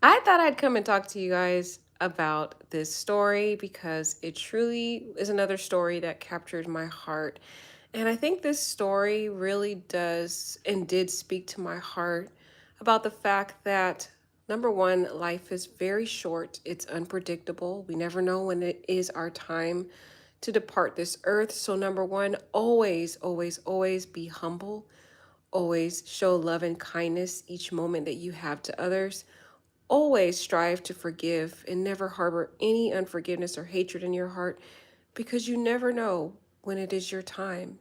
I thought I'd come and talk to you guys about this story because it truly is another story that captured my heart. And I think this story really does and did speak to my heart about the fact that number one, life is very short, it's unpredictable. We never know when it is our time to depart this earth. So, number one, always, always, always be humble. Always show love and kindness each moment that you have to others. Always strive to forgive and never harbor any unforgiveness or hatred in your heart because you never know when it is your time.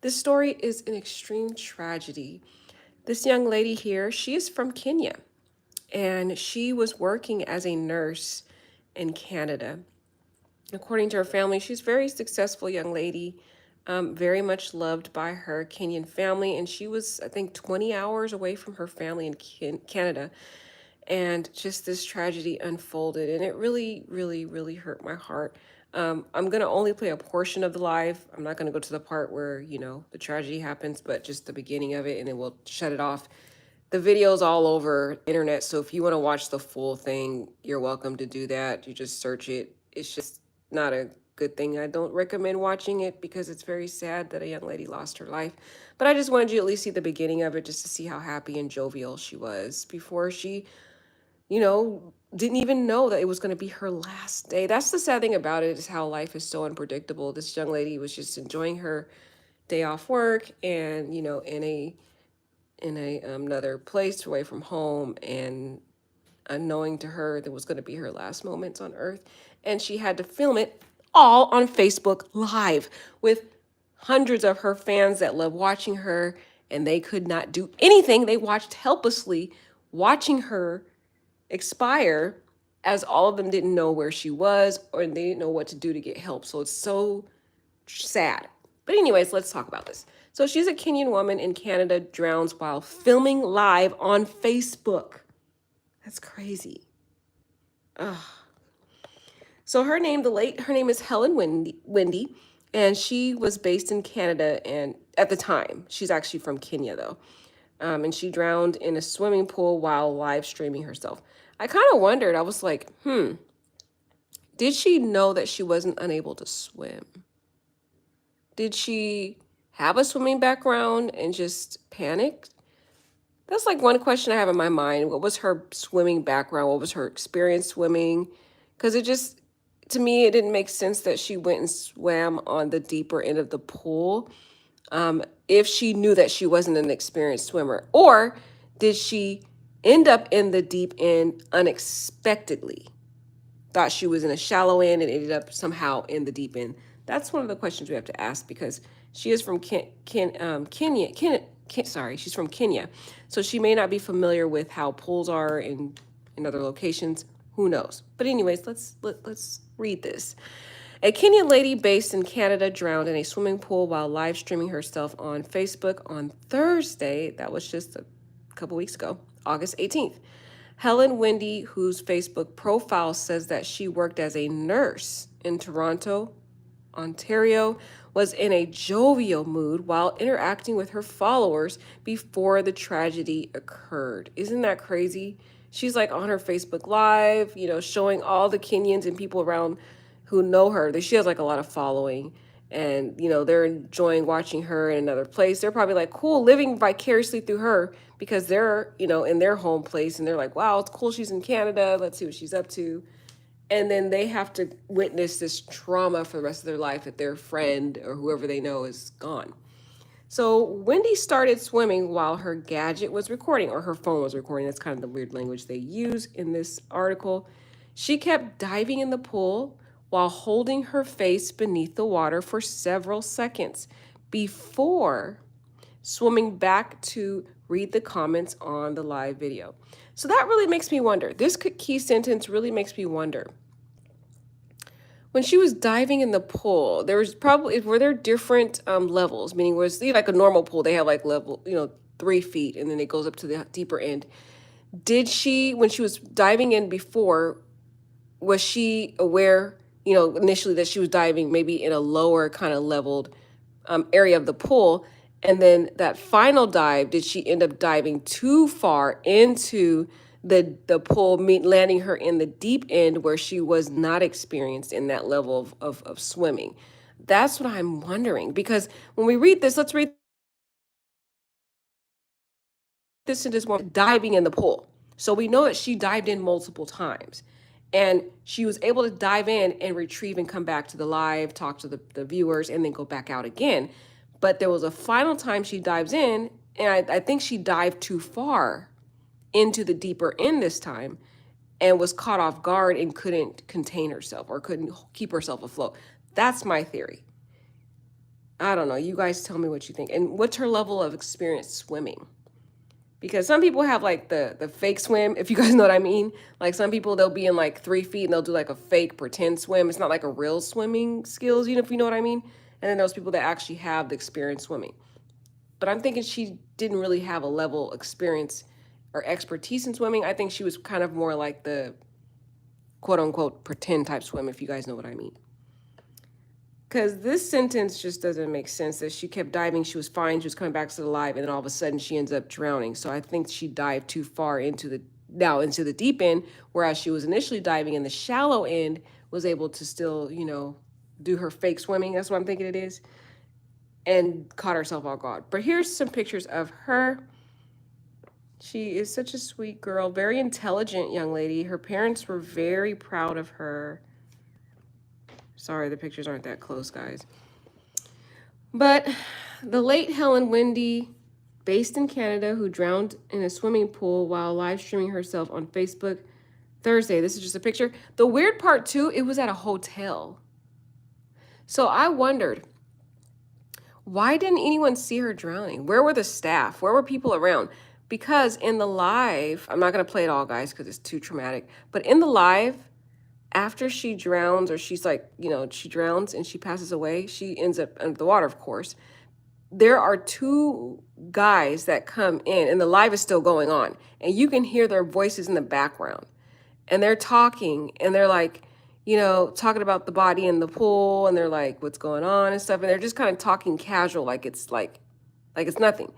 This story is an extreme tragedy. This young lady here, she is from Kenya and she was working as a nurse in Canada. According to her family, she's a very successful young lady, very much loved by her Kenyan family. And she was, I think, 20 hours away from her family in Canada, and just this tragedy unfolded, and it really, really, really hurt my heart. I'm gonna only play a portion of the live. I'm not gonna go to the part where the tragedy happens, but just the beginning of it, and then we'll shut it off. The video's all over internet, so if you want to watch the full thing, you're welcome to do that. You just search it. It's just not a good thing. I don't recommend watching it because it's very sad that a young lady lost her life. But I just wanted you to at least see the beginning of it just to see how happy and jovial she was before she didn't even know that it was going to be her last day. That's the sad thing about it, is how life is so unpredictable. This young lady was just enjoying her day off work and, in a another place away from home, and unknowing to her that was going to be her last moments on earth. And she had to film it all on Facebook Live with hundreds of her fans that love watching her, and they could not do anything. They watched helplessly, watching her expire, as all of them didn't know where she was or they didn't know what to do to get help. So it's so sad. But anyways, let's talk about this. So she's a Kenyan woman in Canada, drowns while filming live on Facebook. That's crazy. Ugh. So her name is Helen Wendy, and she was based in Canada. And at the time, she's actually from Kenya though. And she drowned in a swimming pool while live streaming herself. I kind of wondered, I was like, did she know that she wasn't unable to swim? Did she have a swimming background and just panicked? That's like one question I have in my mind. What was her swimming background? What was her experience swimming? Because to me, it didn't make sense that she went and swam on the deeper end of the pool, if she knew that she wasn't an experienced swimmer. Or did she end up in the deep end unexpectedly? Thought she was in a shallow end and ended up somehow in the deep end. That's one of the questions we have to ask, because she is from Kenya. She's from Kenya, so she may not be familiar with how pools are in other locations. Who knows? But anyways, let's read this. A Kenyan lady based in Canada drowned in a swimming pool while live streaming herself on Facebook on Thursday. That was just a couple weeks ago, August 18th. Helen Wendy, whose Facebook profile says that she worked as a nurse in Toronto, Ontario, was in a jovial mood while interacting with her followers before the tragedy occurred. Isn't that crazy? She's like on her Facebook Live, showing all the Kenyans and people around who know her. She has like a lot of following, and they're enjoying watching her in another place. They're probably like, cool, living vicariously through her, because they're in their home place, and they're like, wow, it's cool, she's in Canada, let's see what she's up to. And then they have to witness this trauma for the rest of their life, that their friend or whoever they know is gone. So Wendy started swimming while her gadget was recording, or her phone was recording. That's kind of the weird language they use in this article. She kept diving in the pool while holding her face beneath the water for several seconds before swimming back to read the comments on the live video. So that really makes me wonder. This key sentence really makes me wonder. When she was diving in the pool, were there different levels? Meaning, was like a normal pool, they have like level, 3 feet, and then it goes up to the deeper end. Did she, when she was diving in before, was she aware, initially that she was diving maybe in a lower kind of leveled area of the pool? And then that final dive, did she end up diving too far into the pool landing her in the deep end where she was not experienced in that level of swimming. That's what I'm wondering. Because when we read this, let's read this in this one diving in the pool. So we know that she dived in multiple times. And she was able to dive in and retrieve and come back to the live, talk to the viewers, and then go back out again. But there was a final time she dives in, and I think she dived too far into the deeper end this time and was caught off guard and couldn't contain herself or couldn't keep herself afloat. That's my theory. I don't know. You guys tell me what you think. And what's her level of experience swimming? Because some people have like the fake swim, if you guys know what I mean. Like some people, they'll be in like 3 feet and they'll do like a fake pretend swim. It's not like a real swimming skills, you know, if you know what I mean. And then those people that actually have the experience swimming. But I'm thinking she didn't really have a level experience or expertise in swimming. I think she was kind of more like the quote unquote pretend type swim, if you guys know what I mean. Because this sentence just doesn't make sense that she kept diving, she was fine, she was coming back to the live, and then all of a sudden she ends up drowning. So I think she dived too far into the deep end, whereas she was initially diving in the shallow end, was able to still, you know, do her fake swimming. That's what I'm thinking it is. And caught herself off guard. But here's some pictures of her. She is such a sweet girl, very intelligent young lady. Her parents were very proud of her. Sorry, the pictures aren't that close, guys. But the late Helen Wendy, based in Canada, who drowned in a swimming pool while live streaming herself on Facebook Thursday. This is just a picture. The weird part, too, it was at a hotel. So I wondered, why didn't anyone see her drowning? Where were the staff? Where were people around? Because in the live, I'm not going to play it all, guys, because it's too traumatic. But in the live, after she drowns, or she's like, you know, she drowns and she passes away, she ends up under the water, of course. There are two guys that come in, and the live is still going on, and you can hear their voices in the background. And they're talking, and they're like, you know, talking about the body in the pool, and they're like, what's going on and stuff. And they're just kind of talking casual, like it's it's nothing.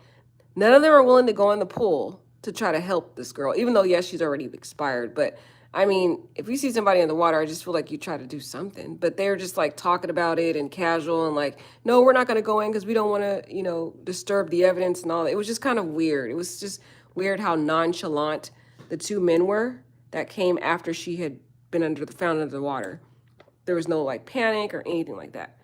None of them are willing to go in the pool to try to help this girl, even though, yes, she's already expired. But I mean, if you see somebody in the water, I just feel like you try to do something. But they're just like talking about it and casual and like, no, we're not going to go in because we don't want to, you know, disturb the evidence and all that. It was just kind of weird. It was just weird how nonchalant the two men were that came after she had been found under the water. There was no like panic or anything like that.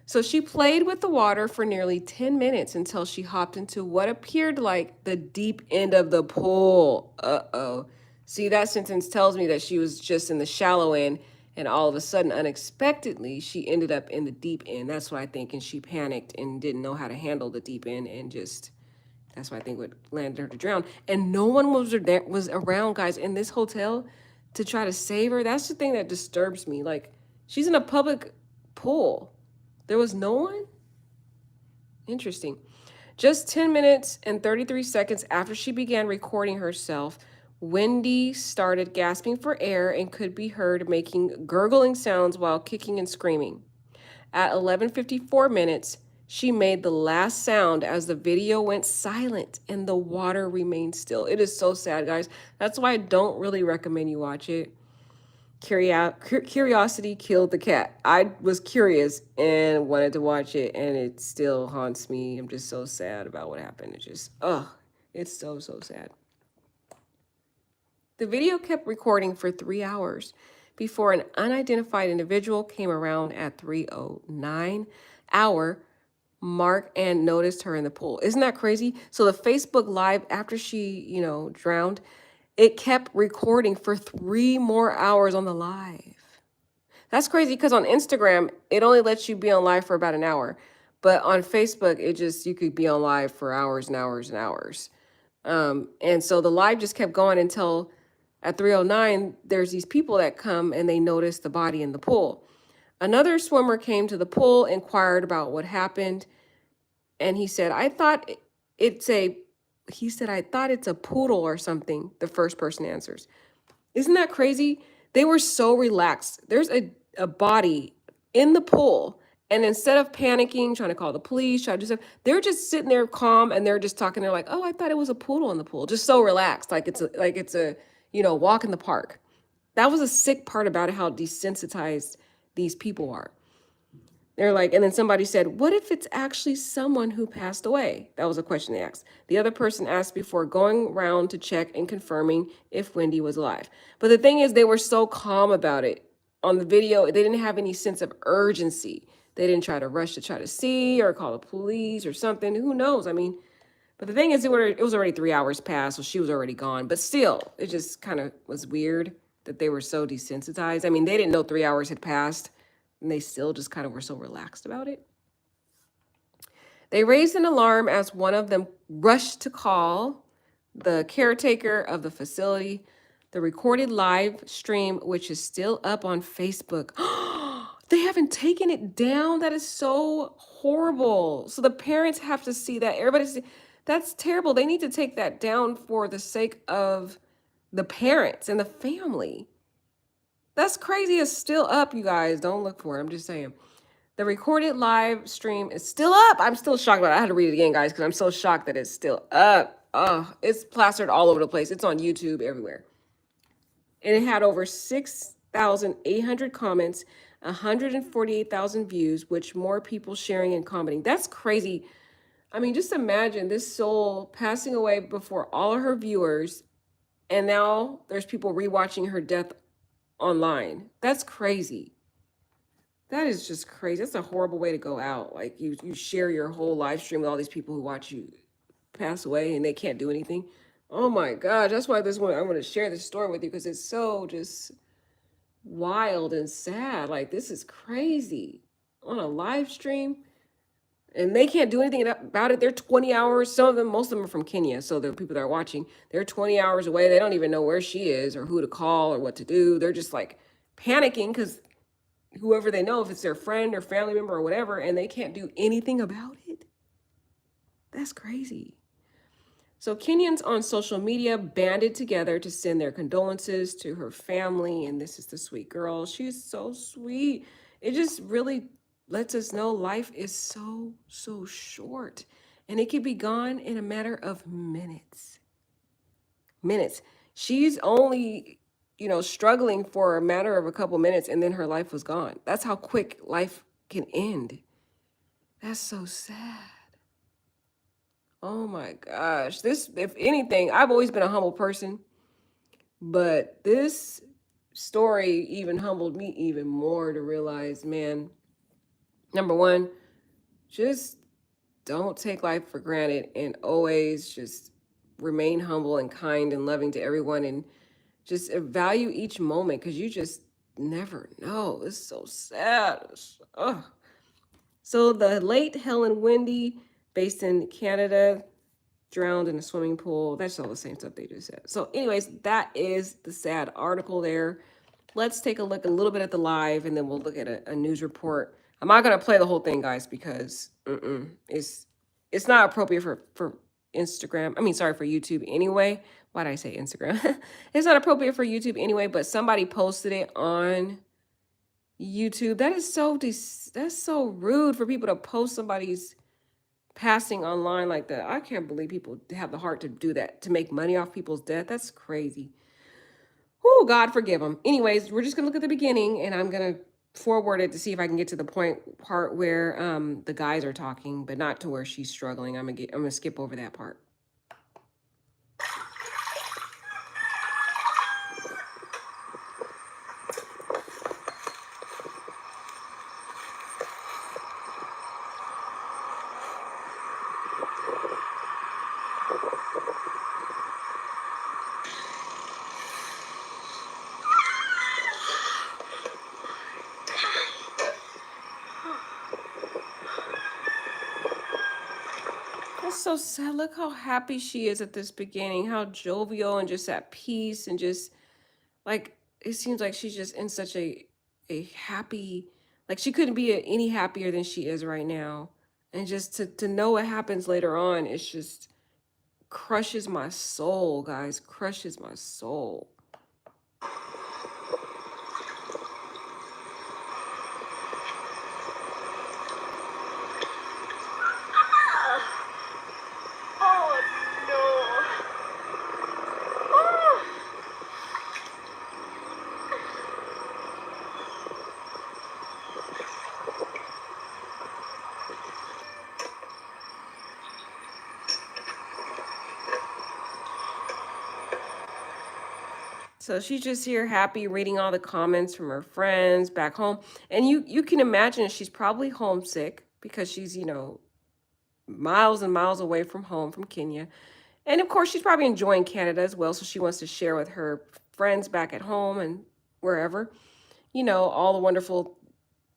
So she played with the water for nearly 10 minutes until she hopped into what appeared like the deep end of the pool. Uh-oh. See, that sentence tells me that she was just in the shallow end, and all of a sudden, unexpectedly, she ended up in the deep end. That's what I think, and she panicked and didn't know how to handle the deep end, and just, that's what I think what landed her to drown. And no one was around, guys, in this hotel to try to save her. That's the thing that disturbs me. Like, she's in a public pool. There was no one? Interesting. Just 10 minutes and 33 seconds after she began recording herself, Wendy started gasping for air and could be heard making gurgling sounds while kicking and screaming. At 11:54 minutes, she made the last sound as the video went silent and the water remained still. It is so sad, guys. That's why I don't really recommend you watch it. Curiosity killed the cat. I was curious and wanted to watch it, and it still haunts me. I'm just so sad about what happened. It's just, it's so, so sad. The video kept recording for 3 hours before an unidentified individual came around at 3:09 hour mark and noticed her in the pool. Isn't that crazy? So the Facebook Live, after she, drowned, it kept recording for 3 more hours on the live. That's crazy because on Instagram, it only lets you be on live for about an hour. But on Facebook, you could be on live for hours and hours and hours. And so the live just kept going until at 3:09, there's these people that come and they notice the body in the pool. Another swimmer came to the pool, inquired about what happened. And he said, I thought it's a poodle or something. The first person answers. Isn't that crazy? They were so relaxed. There's a body in the pool. And instead of panicking, trying to call the police, trying to do stuff, they're just sitting there calm and they're just talking. They're like, oh, I thought it was a poodle in the pool. Just so relaxed. Like it's a walk in the park. That was a sick part about it, how desensitized these people are. They're like, and then somebody said, what if it's actually someone who passed away? That was a question they asked. The other person asked before going around to check and confirming if Wendy was alive. But the thing is, they were so calm about it. On the video, they didn't have any sense of urgency. They didn't try to rush to try to see or call the police or something. Who knows? I mean, but the thing is, it was already 3 hours past, so she was already gone. But still, it just kind of was weird that they were so desensitized. I mean, they didn't know 3 hours had passed, and they still just kind of were so relaxed about it. They raised an alarm as one of them rushed to call the caretaker of the facility. The recorded live stream, which is still up on Facebook. They haven't taken it down. That is so horrible. So the parents have to see that. That's terrible. They need to take that down for the sake of the parents and the family. That's crazy. It's still up, you guys. Don't look for it. I'm just saying. The recorded live stream is still up. I'm still shocked about it. I had to read it again, guys, because I'm so shocked that it's still up. Oh, it's plastered all over the place. It's on YouTube everywhere. And it had over 6,800 comments, 148,000 views, which more people sharing and commenting. That's crazy. I mean, just imagine this soul passing away before all of her viewers, and now there's people rewatching her death online. That's crazy. That is just crazy. That's a horrible way to go out. Like you share your whole live stream with all these people who watch you pass away and they can't do anything. Oh my gosh. That's why this one I want to share this story with you, because it's so just wild and sad. Like, this is crazy. On a live stream. And they can't do anything about it. They're 20 hours. Some of them, most of them are from Kenya. So the people that are watching, they're 20 hours away. They don't even know where she is or who to call or what to do. They're just like panicking because whoever they know, if it's their friend or family member or whatever, and they can't do anything about it. That's crazy. So Kenyans on social media banded together to send their condolences to her family. And this is the sweet girl. She's so sweet. It just really lets us know life is so, so short. And it could be gone in a matter of minutes. Minutes. She's only struggling for a matter of a couple minutes, and then her life was gone. That's how quick life can end. That's so sad. Oh my gosh. This, if anything, I've always been a humble person, but this story even humbled me even more to realize, man, number one, just don't take life for granted and always just remain humble and kind and loving to everyone, and just value each moment, because you just never know. It's so sad. So the late Helen Wendy, based in Canada, drowned in a swimming pool. That's all the same stuff they just said. So anyways, that is the sad article there. Let's take a look a little bit at the live, and then we'll look at a news report. I'm not going to play the whole thing, guys, because it's not appropriate for Instagram. I mean, sorry, for YouTube anyway. Why did I say Instagram? It's not appropriate for YouTube anyway, but somebody posted it on YouTube. That is that's so rude for people to post somebody's passing online like that. I can't believe people have the heart to do that, to make money off people's death. That's crazy. Oh, God forgive them. Anyways, we're just gonna look at the beginning, and I'm gonna forward it to see if I can get to the part where the guys are talking, but not to where she's struggling. I'm gonna skip over that part. That's so sad. Look how happy she is at this beginning, how jovial and just at peace, and just like it seems like she's just in such a happy, like she couldn't be any happier than she is right now. And just to know what happens later on, it's just crushes my soul, guys. Crushes my soul. So she's just here happy reading all the comments from her friends back home. And you can imagine she's probably homesick because she's, miles and miles away from home from Kenya. And of course she's probably enjoying Canada as well, so she wants to share with her friends back at home and wherever, all the wonderful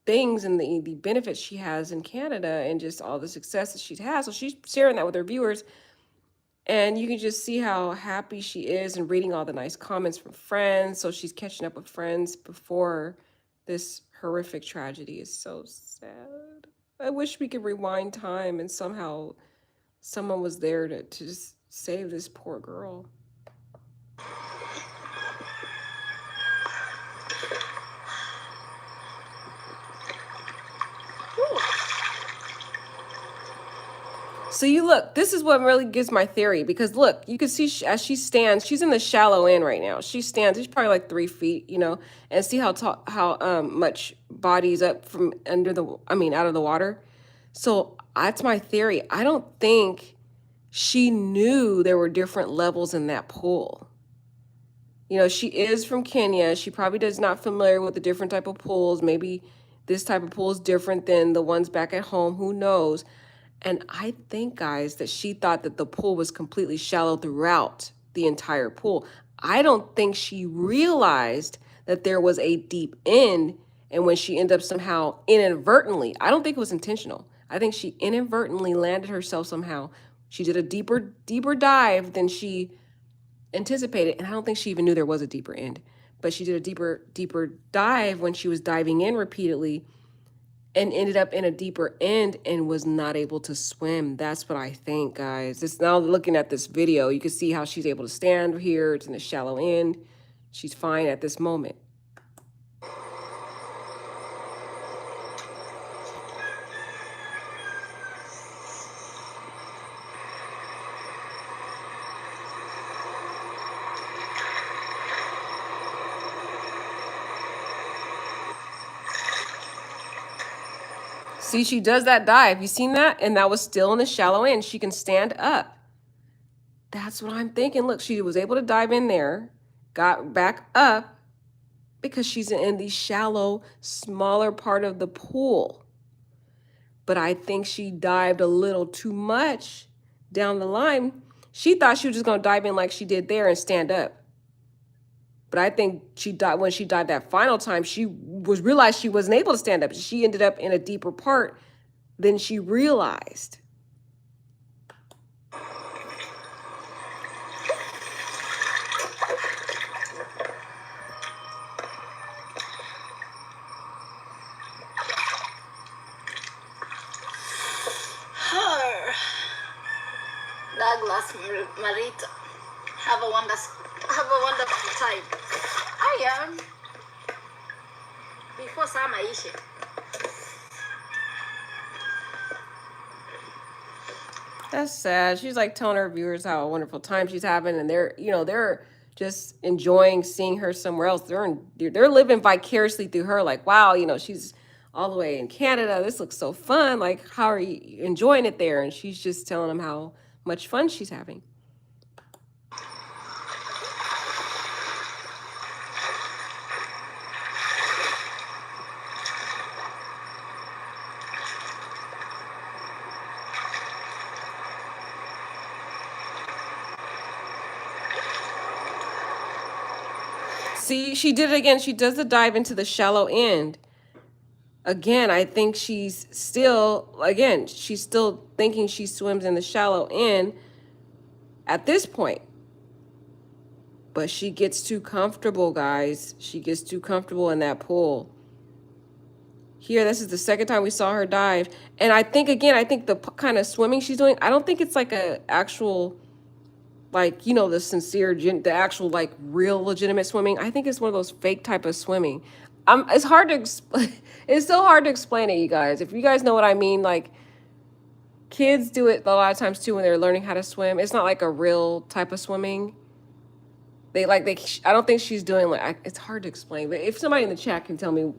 things and the benefits she has in Canada and just all the success that she has. So she's sharing that with her viewers. And you can just see how happy she is and reading all the nice comments from friends. So she's catching up with friends before this horrific tragedy. Is so sad. I wish we could rewind time and somehow someone was there to just save this poor girl. So you look, this is what really gives my theory, because look, you can see as she stands, she's in the shallow end right now. She stands, she's probably like 3 feet, and see how tall, how much body's up from under out of the water. So that's my theory. I don't think she knew there were different levels in that pool. She is from Kenya. She probably does not familiar with the different type of pools. Maybe this type of pool is different than the ones back at home. Who knows? And I think, guys, that she thought that the pool was completely shallow throughout the entire pool. I don't think she realized that there was a deep end. And when she ended up somehow inadvertently, I don't think it was intentional. I think she inadvertently landed herself somehow. She did a deeper dive than she anticipated. And I don't think she even knew there was a deeper end. But she did a deeper dive when she was diving in repeatedly and ended up in a deeper end and was not able to swim. That's what I think, guys. Just now looking at this video, you can see how she's able to stand here. It's in the shallow end. She's fine at this moment. See, she does that dive. You seen that? And that was still in the shallow end. She can stand up. That's what I'm thinking. Look, she was able to dive in there, got back up because she's in the shallow, smaller part of the pool. But I think she dived a little too much down the line. She thought she was just going to dive in like she did there and stand up. But I think when she dived that final time, she realized she wasn't able to stand up. She ended up in a deeper part than she realized. Douglas Marita, have a wonderful time. I am before summer issue. That's sad. She's like telling her viewers how a wonderful time she's having, and they're just enjoying seeing her somewhere else. They're living vicariously through her. Like, wow, she's all the way in Canada. This looks so fun. Like, how are you enjoying it there? And she's just telling them how much fun she's having. See, she did it again. She does the dive into the shallow end. Again, I think she's still thinking she swims in the shallow end at this point. But she gets too comfortable, guys. She gets too comfortable in that pool. Here, this is the second time we saw her dive. And I think the kind of swimming she's doing, I don't think it's like a actual, like, the actual, like, real legitimate swimming. I think it's one of those fake type of swimming. It's hard to explain. It's so hard to explain it, you guys. If you guys know what I mean, like, kids do it a lot of times too when they're learning how to swim. It's not like a real type of swimming. I don't think she's doing it's hard to explain. But if somebody in the chat can tell me,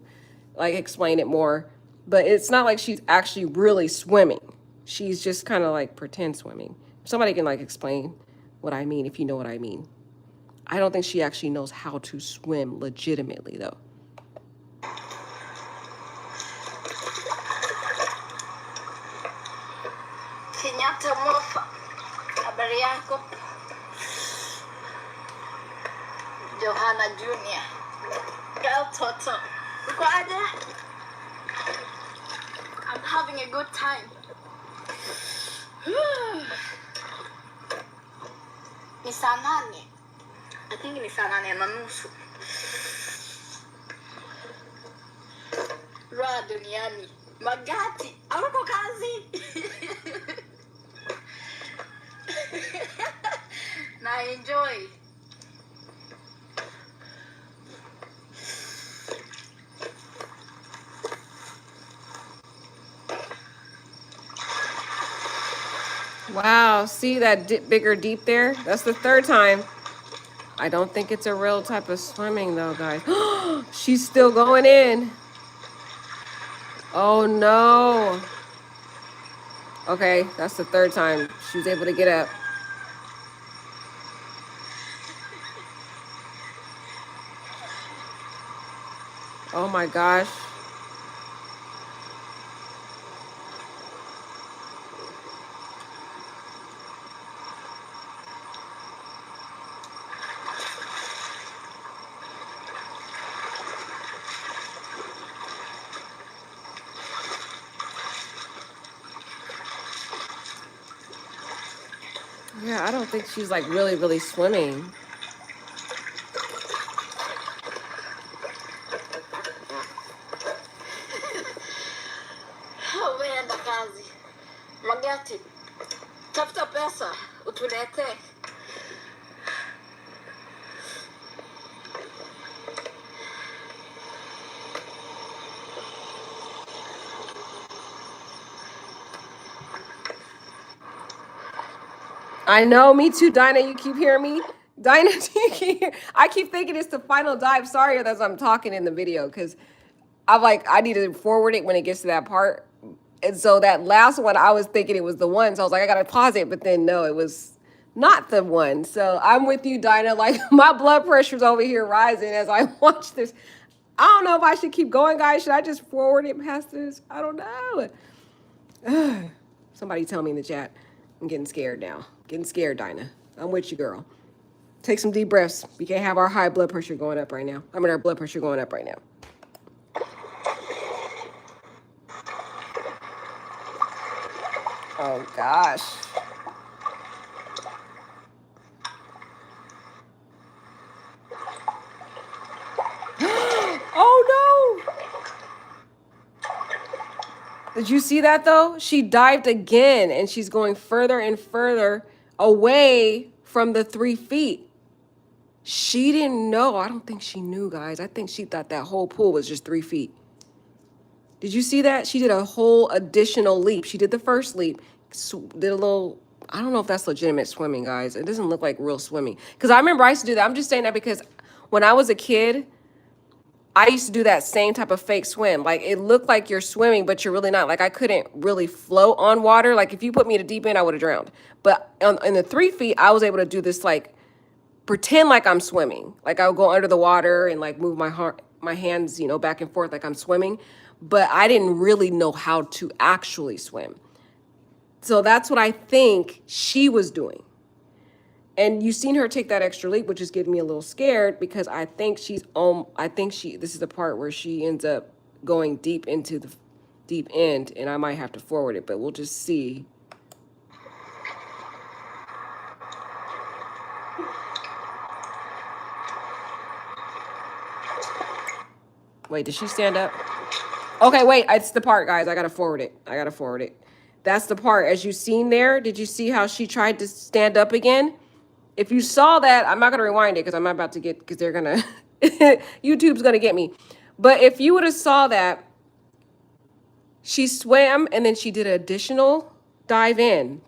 like, explain it more. But it's not like she's actually really swimming. She's just kind of like pretend swimming. Somebody can like explain what I mean if you know what I mean. I don't think she actually knows how to swim legitimately, though. Kenyatta Mofa. Habari yako? Johanna Junior. Girl Toto. Uko aje? I'm having a good time. Ni saa nane. I think ni saa nane na nusu. Raha duniani. Magati. Hauko kazi? Na enjoy. Wow, see that bigger deep there? That's the third time. I don't think it's a real type of swimming though, guys. She's still going in. Oh no. Okay, that's the third time she was able to get up. Oh my gosh. Yeah, I don't think she's like really swimming. Umeenda kazi. Magati. Tafuta pesa. Utulete. I know, me too, Dinah. You keep hearing me? Dinah, I keep thinking it's the final dive. Sorry as I'm talking in the video because I'm like, I need to forward it when it gets to that part. And so that last one, I was thinking it was the one. So I was like, I got to pause it. But then no, it was not the one. So I'm with you, Dinah. Like my blood pressure's over here rising as I watch this. I don't know if I should keep going, guys. Should I just forward it past this? I don't know. Somebody tell me in the chat. I'm getting scared now. Getting scared, Dinah. I'm with you, girl. Take some deep breaths. We can't have our high blood pressure going up right now. I mean, our blood pressure going up right now. Oh, gosh. Oh, no. Did you see that, though? She dived again, and she's going further and further away from the 3 feet. She didn't know. I don't think she knew, guys. I think she thought that whole pool was just 3 feet. Did you see that? She did a whole additional leap. She did the first leap, did a little, I don't know if that's legitimate swimming, guys. It doesn't look like real swimming. Because I remember I used to do that. I'm just saying that because when I was a kid, I used to do that same type of fake swim. Like it looked like you're swimming, but you're really not. Like I couldn't really float on water. Like if you put me at a deep end, I would have drowned. But in the 3 feet, I was able to do this like pretend like I'm swimming. Like I would go under the water and like move my hands, you know, back and forth like I'm swimming. But I didn't really know how to actually swim. So that's what I think she was doing. And you've seen her take that extra leap, which is getting me a little scared because I think this is the part where she ends up going deep into the deep end, and I might have to forward it, but we'll just see. Wait, did she stand up? Okay, wait, it's the part, guys. I gotta forward it. That's the part. As you seen there, did you see how she tried to stand up again? If you saw that, I'm not gonna rewind it because I'm about to get, because they're gonna, YouTube's gonna get me. But if you would have saw that, she swam and then she did an additional dive in.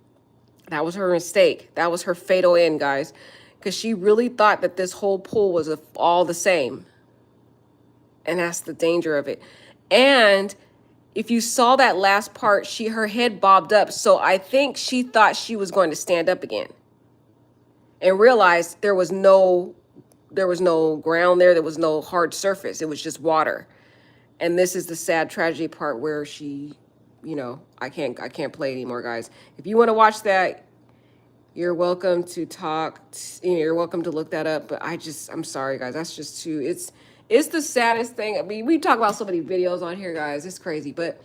That was her mistake. That was her fatal end, guys. Because she really thought that this whole pool was all the same. And that's the danger of it. And if you saw that last part, her head bobbed up. So I think she thought she was going to stand up again and realized there was no ground there. There was no hard surface. It was just water. And this is the sad tragedy part where she, I can't play anymore, guys. If you want to watch that, you're welcome to you're welcome to look that up. But I'm sorry, guys. That's just too. It's the saddest thing. I mean, we talk about so many videos on here, guys. It's crazy, but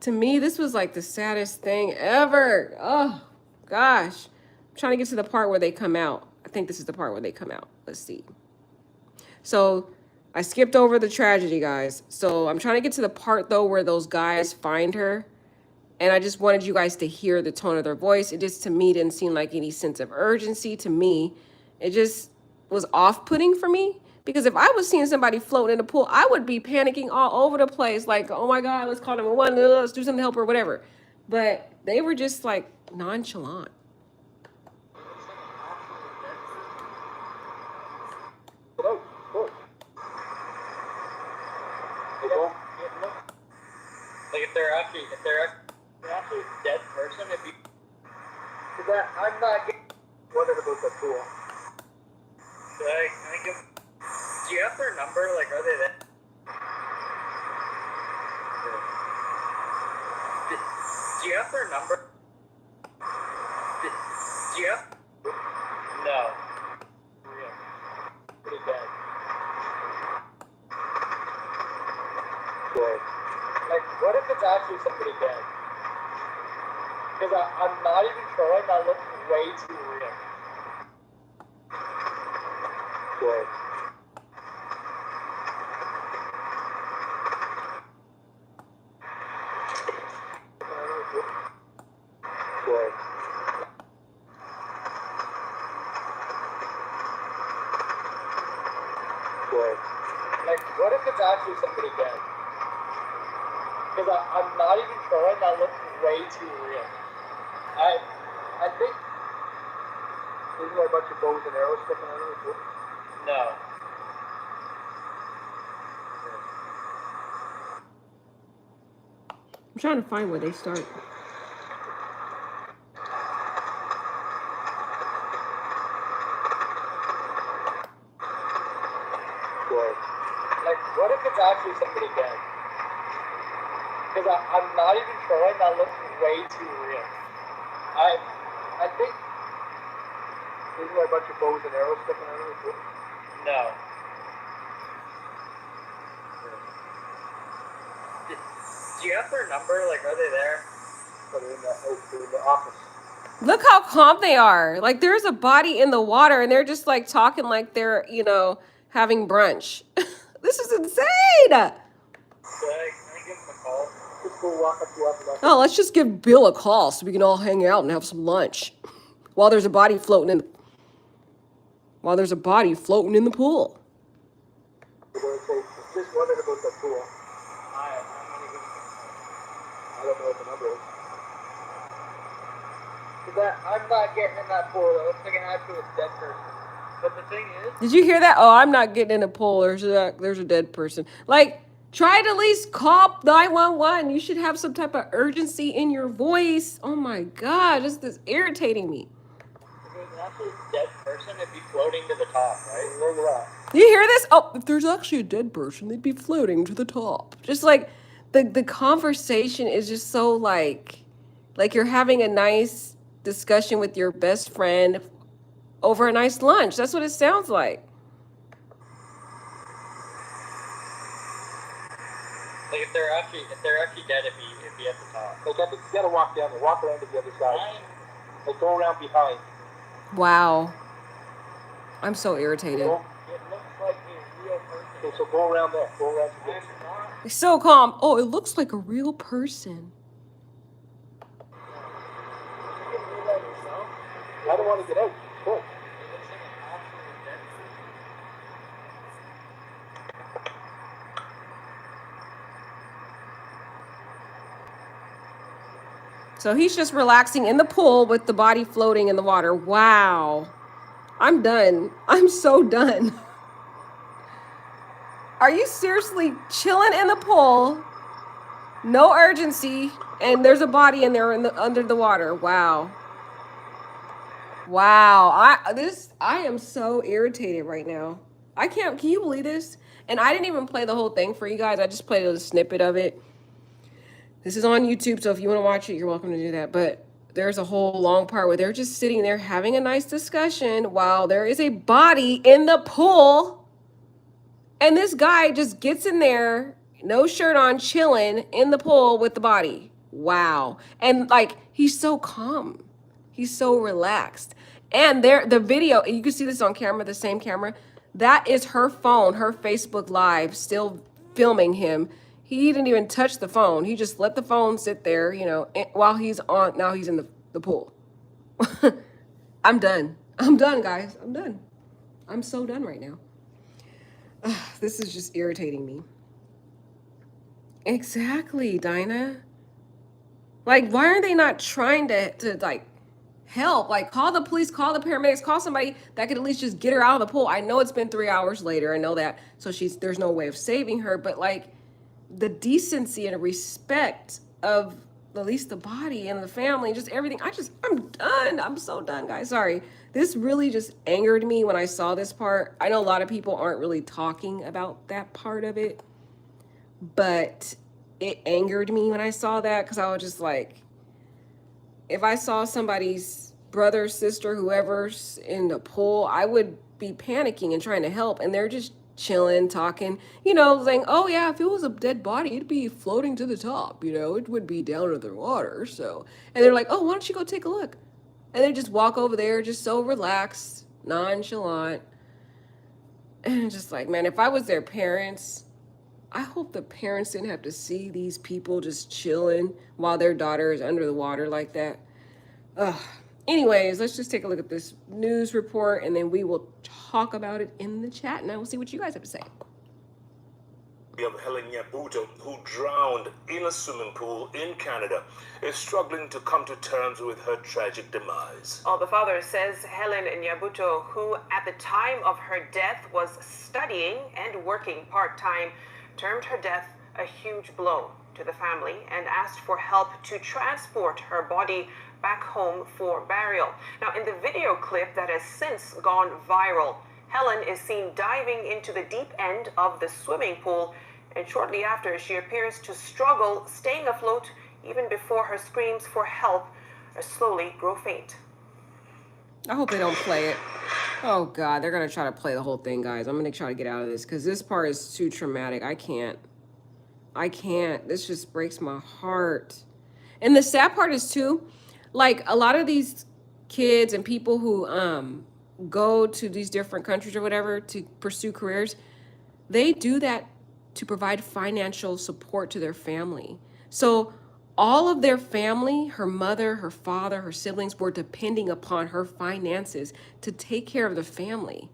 to me, this was like the saddest thing ever. Oh gosh, I'm trying to get to the part where they come out. I think this is the part where they come out. Let's see. So I skipped over the tragedy, guys. So I'm trying to get to the part though where those guys find her. And I just wanted you guys to hear the tone of their voice. It just, to me, didn't seem like any sense of urgency to me. It just was off-putting for me. Because if I was seeing somebody floating in the pool, I would be panicking all over the place. Like, oh my God, let's call 911, let's do something to help her, whatever. But they were just like nonchalant. Like if they're actually a dead person, if you, cause I'm not getting wondering about the pool. Can I give? Do you have their number? Like, are they there? Do you have their number? Do you have? No. Yeah. Pretty bad. Good. Like, what if it's actually somebody dead? Because I'm not even trolling, that looks way too real. Good. Good. Good. Like, what if it's actually somebody dead? Because I'm not even trolling, that looks way too real. I think, isn't there a bunch of bows and arrows sticking out of the pool? No. I'm trying to find where they start. Good. Like, what if it's actually somebody dead? Because I'm not even trolling, that looks way too real. I think, isn't there a bunch of bows and arrows sticking out of the pool? No. Do you have their number? Like, are they there? Put it in the office. Look how calm they are. Like there's a body in the water and they're just like talking like they're, having brunch. This is insane. Can I give them a call? Just go walk up to us. Oh, let's just give Bill a call so we can all hang out and have some lunch while there's a body floating in the pool. Just wondering about the pool. I don't know what the number is. I'm not getting in that pool. It looks like an absolute dead person. But the thing is, Did you hear that? Oh, I'm not getting in a pool. There's a dead person. Like, try to at least call 911. You should have some type of urgency in your voice. Oh my God, this is irritating me. if there's an absolute dead person, it'd be floating to the top, right? Where you at? Do you hear this? Oh, if there's actually a dead person, they'd be floating to the top. Just like the conversation is just so like you're having a nice discussion with your best friend over a nice lunch. That's what it sounds like. Like if they're actually dead, it'd be at the top. Like you gotta walk down there, walk around to the other side. Like go around behind. Wow. I'm so irritated. It looks like a real person. Okay, so go around there. Go around to the other side. It's so calm. Oh, it looks like a real person. I don't want to get out. Go. So he's just relaxing in the pool with the body floating in the water. Wow. I'm done. I'm so done. Are you seriously chilling in the pool? No urgency. And there's a body in there under the water. Wow. Wow. I am so irritated right now. I can't. Can you believe this? And I didn't even play the whole thing for you guys. I just played a snippet of it. This is on YouTube, so if you want to watch it, you're welcome to do that. But there's a whole long part where they're just sitting there having a nice discussion while there is a body in the pool. And this guy just gets in there, no shirt on, chilling in the pool with the body. Wow. And like, he's so calm. He's so relaxed. And there, the video, you can see this on camera, the same camera. That is her phone, her Facebook Live, still filming him. He didn't even touch the phone. He just let the phone sit there, while he's on. Now he's in the pool. I'm done. I'm done, guys. I'm done. I'm so done right now. This is just irritating me. Exactly, Dinah. Like, why are they not trying to like help? Like, call the police, call the paramedics, call somebody that could at least just get her out of the pool. I know it's been 3 hours later. I know that. So there's no way of saving her, but like the decency and respect of at least the body and the family, just everything. I'm done. I'm so done, guys. Sorry. This really just angered me when I saw this part. I know a lot of people aren't really talking about that part of it, but it angered me when I saw that because I was just like, if I saw somebody's brother, sister, whoever's in the pool, I would be panicking and trying to help. And they're just chilling, talking, saying, oh, yeah, if it was a dead body, it'd be floating to the top, it would be down under the water. So, and they're like, oh, why don't you go take a look? And they just walk over there, just so relaxed, nonchalant. And just like, man, if I was their parents, I hope the parents didn't have to see these people just chilling while their daughter is under the water like that. Ugh. Anyways, let's just take a look at this news report and then we will talk about it in the chat and I will see what you guys have to say. Of Helen Nyabuto, who drowned in a swimming pool in Canada, is struggling to come to terms with her tragic demise. Well, the father says Helen Nyabuto, who at the time of her death was studying and working part-time, termed her death a huge blow to the family and asked for help to transport her body back home for burial. Now, in the video clip that has since gone viral, Helen is seen diving into the deep end of the swimming pool, and shortly after, she appears to struggle staying afloat even before her screams for help slowly grow faint. I hope they don't play it. Oh, God, they're going to try to play the whole thing, guys. I'm going to try to get out of this because this part is too traumatic. I can't. This just breaks my heart. And the sad part is, too, like, a lot of these kids and people who go to these different countries or whatever to pursue careers, they do that to provide financial support to their family. So all of their family, her mother, her father, her siblings, were depending upon her finances to take care of the family.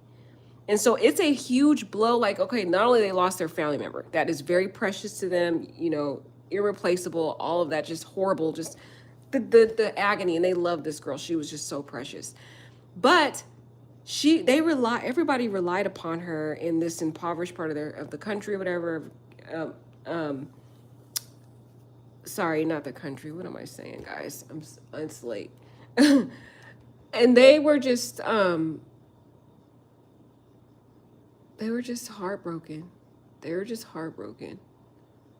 And so it's a huge blow. Like, okay, not only they lost their family member, that is very precious to them, irreplaceable, all of that, just horrible, just the agony. And they loved this girl. She was just so precious. But everybody relied upon her in this impoverished part of the country or whatever. Sorry, not the country. What am I saying, guys? It's late. And they were just heartbroken. They were just heartbroken.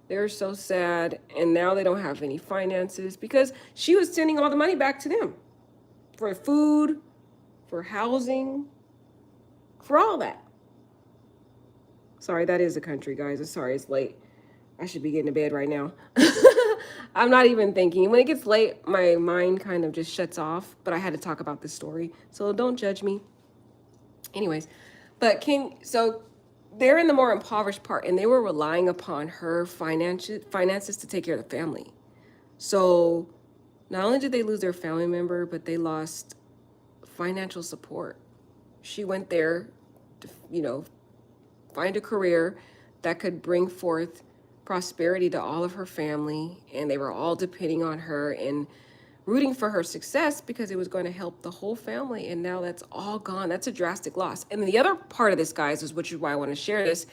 They were so sad. And now they don't have any finances because she was sending all the money back to them for food, for housing, for all that. Sorry, that is a country, guys. I'm sorry, it's late. I should be getting to bed right now. I'm not even thinking. When it gets late, my mind kind of just shuts off, but I had to talk about this story, so don't judge me. Anyways, so they're in the more impoverished part, and they were relying upon her finances to take care of the family. So not only did they lose their family member, but they lost financial support. She went there to, find a career that could bring forth prosperity to all of her family, and they were all depending on her and rooting for her success because it was going to help the whole family, and now that's all gone. That's a drastic loss. And the other part of this, guys, which is why I want to share this,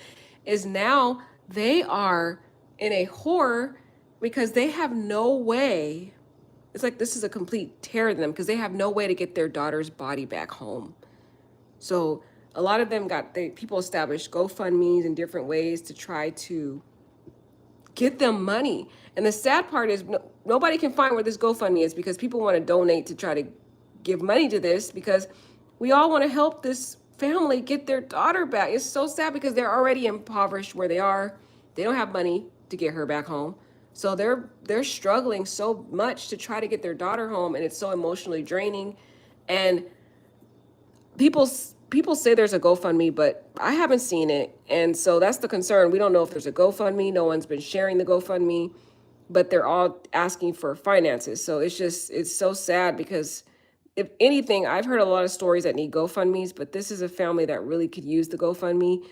is now they are in a horror because they have no way. It's like this is a complete terror to them because they have no way to get their daughter's body back home. So a lot of them people established GoFundMe's in different ways to try to get them money. And the sad part is nobody can find where this GoFundMe is because people want to donate to try to give money to this because we all want to help this family get their daughter back. It's so sad because they're already impoverished where they are. They don't have money to get her back home. So they're struggling so much to try to get their daughter home, and it's so emotionally draining. And people say there's a GoFundMe, but I haven't seen it. And so that's the concern. We don't know if there's a GoFundMe. No one's been sharing the GoFundMe, but they're all asking for finances. So it's so sad because if anything, I've heard a lot of stories that need GoFundMes, but this is a family that really could use the GoFundMe,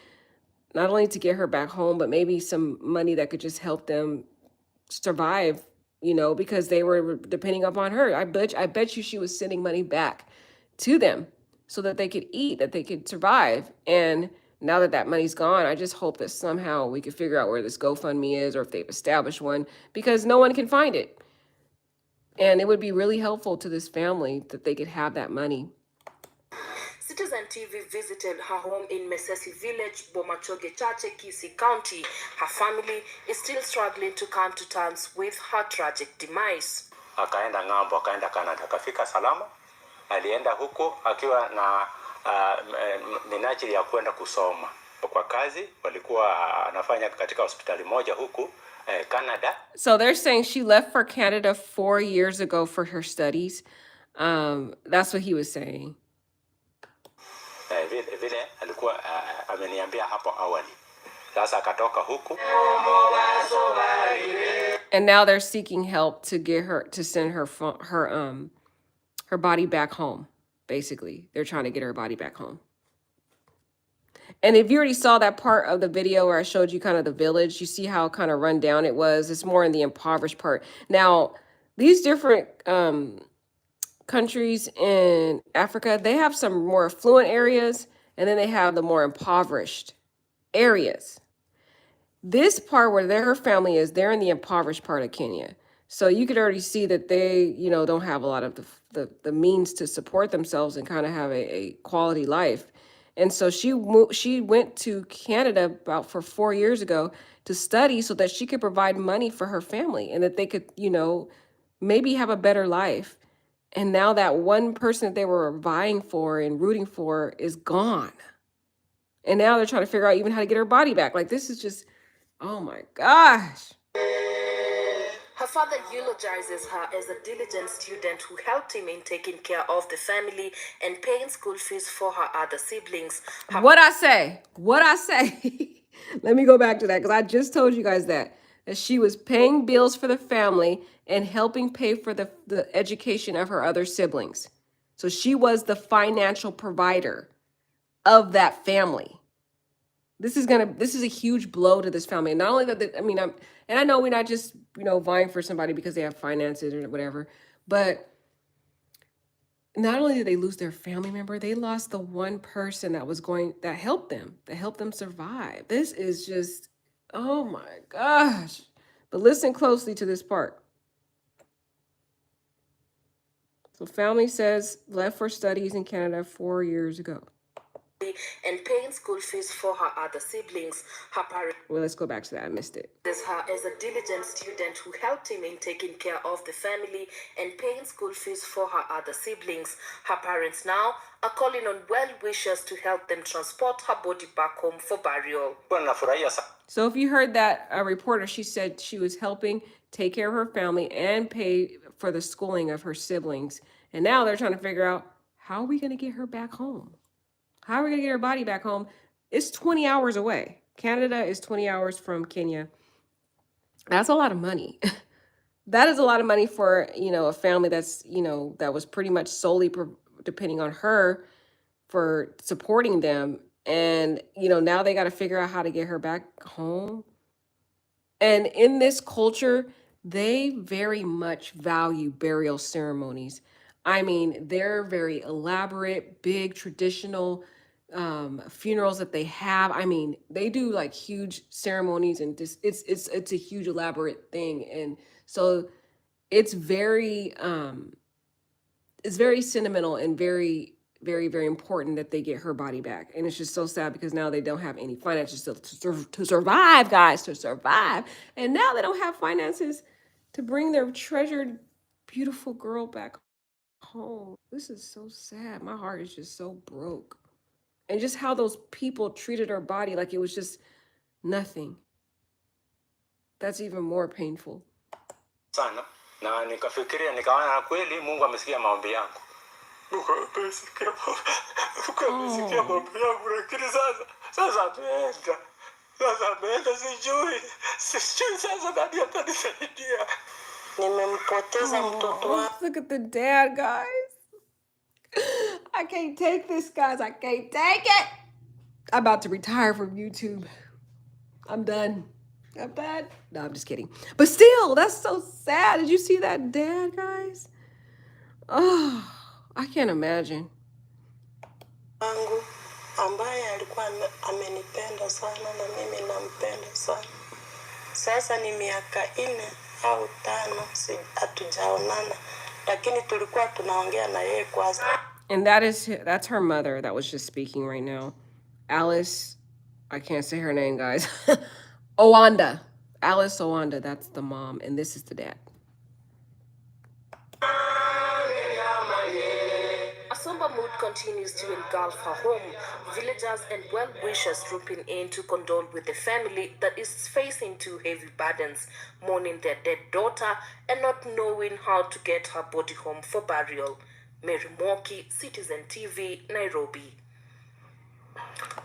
not only to get her back home, but maybe some money that could just help them survive, because they were depending upon her. I bet you she was sending money back to them so that they could eat, that they could survive. And now that that money's gone, I just hope that somehow we could figure out where this GoFundMe is or if they've established one, because no one can find it. And it would be really helpful to this family that they could have that money. Citizen TV visited her home in Mesesi Village, Bomachoge Chache, Kisii County. Her family is still struggling to come to terms with her tragic demise. Akaenda ng'ambo, akaenda Canada, akafika salama. Alienda huko akiwa na minajili ya kwenda kusoma. Kwa kazi walikuwa anafanya katika hospitali moja huku Canada. So they're saying she left for Canada 4 years ago for her studies. That's what he was saying. Vile alikuwa ameniambia hapo awali. Sasa akatoka huku. And now they're seeking help to get her, to send her body back home. Basically, they're trying to get her body back home. And if you already saw that part of the video where I showed you kind of the village, you see how kind of run down it was. It's more in the impoverished part. Now, these different countries in Africa, they have some more affluent areas, and then they have the more impoverished areas. This part where her family is, they're in the impoverished part of Kenya. So you could already see that they, don't have a lot of the means to support themselves and kind of have a quality life. And so she went to Canada about for 4 years ago to study so that she could provide money for her family and that they could, maybe have a better life. And now that one person that they were vying for and rooting for is gone. And now they're trying to figure out even how to get her body back. Like, this is just, oh my gosh. Her father eulogizes her as a diligent student who helped him in taking care of the family and paying school fees for her other siblings. What I say? Let me go back to that because I just told you guys that she was paying bills for the family and helping pay for the education of her other siblings. So she was the financial provider of that family. This is a huge blow to this family. And not only that, and I know we're not just, vying for somebody because they have finances or whatever, but not only did they lose their family member, they lost the one person that helped them survive. This is just, oh my gosh. But listen closely to this part. So family says left for studies in Canada 4 years ago. And paying school fees for her other siblings. Her parents. Well, let's go back to that. I missed it. Her as a diligent student who helped him in taking care of the family and paying school fees for her other siblings. Her parents now are calling on well-wishers to help them transport her body back home for burial. So if you heard that reporter, she said she was helping take care of her family and pay for the schooling of her siblings. And now they're trying to figure out, how are we going to get her back home? How are we going to get her body back home? It's 20 hours away. Canada is 20 hours from Kenya. That's a lot of money. That is a lot of money for, a family that's, that was pretty much solely depending on her for supporting them. And, now they got to figure out how to get her back home. And in this culture, they very much value burial ceremonies. They're very elaborate, big, traditional funerals that they have. They do like huge ceremonies, and it's a huge elaborate thing. And so it's very sentimental and very very, very important that they get her body back. And it's just so sad because now they don't have any finances to survive, guys, to survive. And now they don't have finances to bring their treasured, beautiful girl back home. This is so sad. My heart is just so broke. And just how those people treated her body like it was just nothing. That's even more painful. Sana na nikafikiria, nikaona kweli Mungu amesikia maombi yangu. Mungu amesikia maombi yangu, lakini sasa ameenda, sijui sasa nani atanisaidia. Nimempoteza mtoto wangu. Look at the dad, guys. I can't take this, guys. I can't take it. I'm about to retire from YouTube. I'm done. I'm done. No, I'm just kidding. But still, that's so sad. Did you see that dad, guys? Oh, I can't imagine. Wangu ambaye alikuwa amenipenda sana na mimi nampenda sana. Sasa ni miaka 4 au 5 hatujaonana, lakini tulikuwa tunaongea na yeye kwa. And that's her mother that was just speaking right now. Alice, I can't say her name, guys. Owanda. Alice Owanda, that's the mom, and this is the dad. A somber mood continues to engulf her home. Villagers and well-wishers trooping in to condole with the family that is facing 2 heavy burdens, mourning their dead daughter and not knowing how to get her body home for burial. Mary Moki, Citizen TV, Nairobi.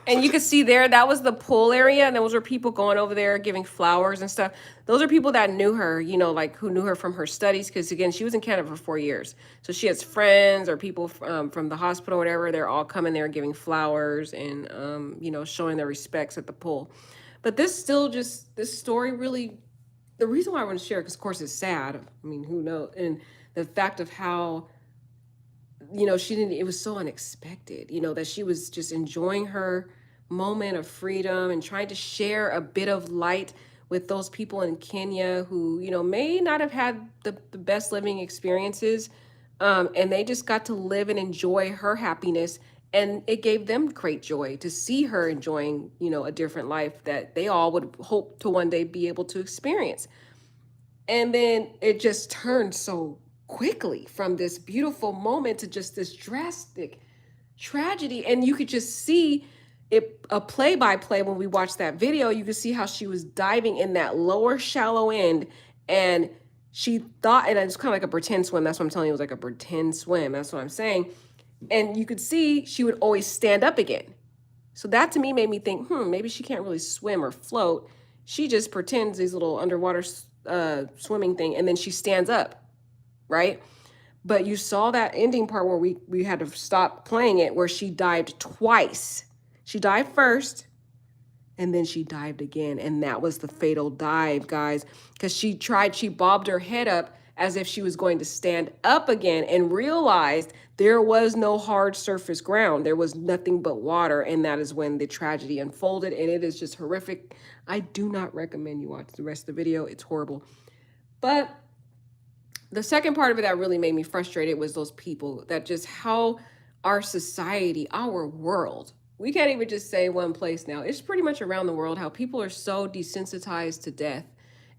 And you can see there, that was the pool area, and those were people going over there giving flowers and stuff. Those are people that knew her, you know, like who knew her from her studies, because again, she was in Canada for 4 years. So she has friends or people from the hospital or whatever. They're all coming there giving flowers and, you know, showing their respects at the pool. But this story really, the reason why I want to share it, because of course it's sad. I mean, who knows? And the fact of how, you know, it was so unexpected, you know, that she was just enjoying her moment of freedom and trying to share a bit of light with those people in Kenya who, you know, may not have had the best living experiences. And they just got to live and enjoy her happiness. And it gave them great joy to see her enjoying, you know, a different life that they all would hope to one day be able to experience. And then it just turned so quickly from this beautiful moment to just this drastic tragedy. And you could just see it, a play-by-play when we watched that video. You could see how she was diving in that lower shallow end, and she thought, and it's kind of like a pretend swim. That's what I'm telling you. It was like a pretend swim. That's what I'm saying. And you could see she would always stand up again. So that to me made me think, maybe she can't really swim or float. She just pretends these little underwater swimming thing, and then she stands up, right? But you saw that ending part where we had to stop playing it, where she dived twice. She dived first, and then she dived again, and that was the fatal dive, guys, because she bobbed her head up as if she was going to stand up again and realized there was no hard surface ground. There was nothing but water, and that is when the tragedy unfolded, and it is just horrific. I do not recommend you watch the rest of the video. It's horrible. But the second part of it that really made me frustrated was those people, that just how our society, our world, we can't even just say one place now. It's pretty much around the world how people are so desensitized to death,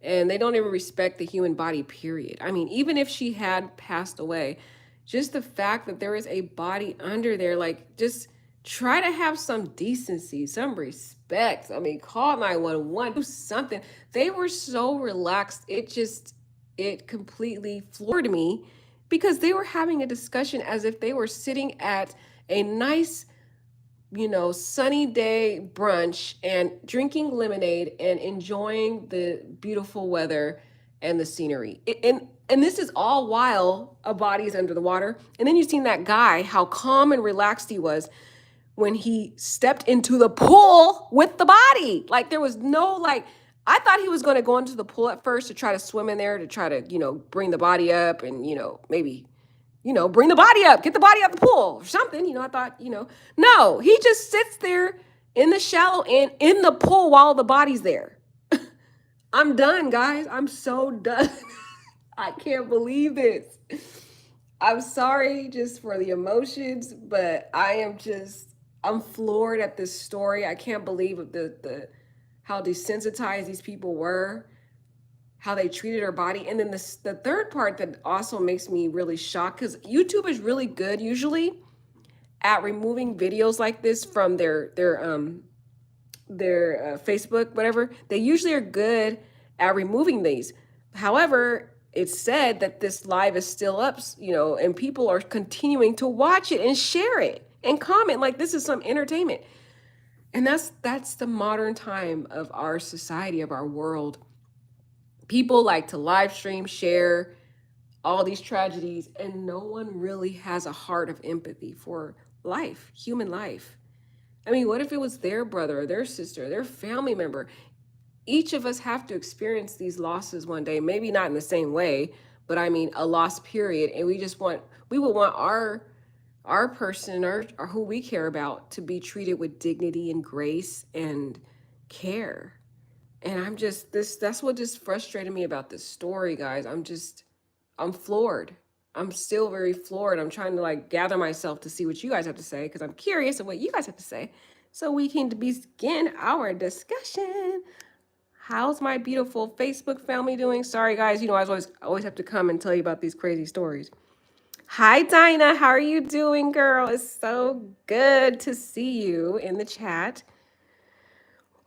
and they don't even respect the human body, period. I mean, even if she had passed away, just the fact that there is a body under there, like, just try to have some decency, some respect. I mean, call 911, do something. They were so relaxed. It completely floored me, because they were having a discussion as if they were sitting at a nice, you know, sunny day brunch and drinking lemonade and enjoying the beautiful weather and the scenery. And this is all while a body is under the water. And then you've seen that guy, how calm and relaxed he was when he stepped into the pool with the body. Like, there was no, like, I thought he was going to go into the pool at first to try to swim in there to try to, you know, bring the body up and, you know, maybe, you know, bring the body up, get the body out the pool or something. You know, I thought, you know, no, he just sits there in the shallow end in the pool while the body's there. I'm done, guys. I'm so done. I can't believe this. I'm sorry just for the emotions, but I'm floored at this story. I can't believe the how desensitized these people were, how they treated her body. And then the third part that also makes me really shocked, because YouTube is really good usually at removing videos like this from their Facebook, whatever. They usually are good at removing these. However, it's said that this live is still up, and people are continuing to watch it and share it and comment like this is some entertainment. And that's the modern time of our society, of our world. People like to live stream, share all these tragedies, and no one really has a heart of empathy for life, human life. I mean, what if it was their brother or their sister, their family member? Each of us have to experience these losses one day, maybe not in the same way, but I mean a loss period. And we would want our person or who we care about to be treated with dignity and grace and care. And that's what just frustrated me about this story, guys. I'm floored. I'm still very floored. I'm trying to like gather myself to see what you guys have to say because I'm curious of what you guys have to say so we can begin our discussion. How's my beautiful Facebook family doing? Sorry, guys. I always have to come and tell you about these crazy stories. Hi, Dinah. How are you doing, girl? It's so good to see you in the chat.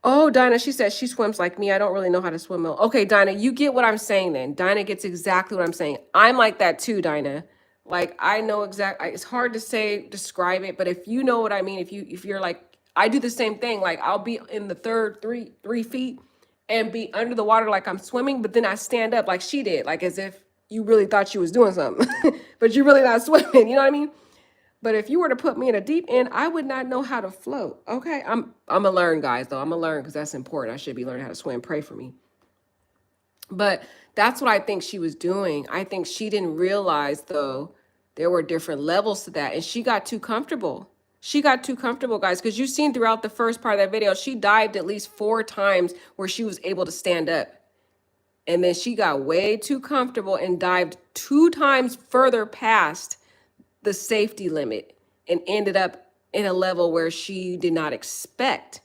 Oh, Dinah, she says she swims like me. I don't really know how to swim. Okay, Dinah, you get what I'm saying then. Dinah gets exactly what I'm saying. I'm like that too, Dinah. Like I know exactly. It's hard to describe it, but if you know what I mean, if you're like, I do the same thing. Like I'll be in the third three feet and be under the water like I'm swimming, but then I stand up like she did, like as if you really thought she was doing something, but you're really not swimming. You know what I mean? But if you were to put me in a deep end, I would not know how to float. Okay, I'm gonna learn, guys. Though I'm gonna learn because that's important. I should be learning how to swim. Pray for me. But that's what I think she was doing. I think she didn't realize though there were different levels to that, and she got too comfortable. She got too comfortable, guys, because you've seen throughout the first part of that video, she dived at least 4 times where she was able to stand up. And then she got way too comfortable and dived 2 times further past the safety limit and ended up in a level where she did not expect.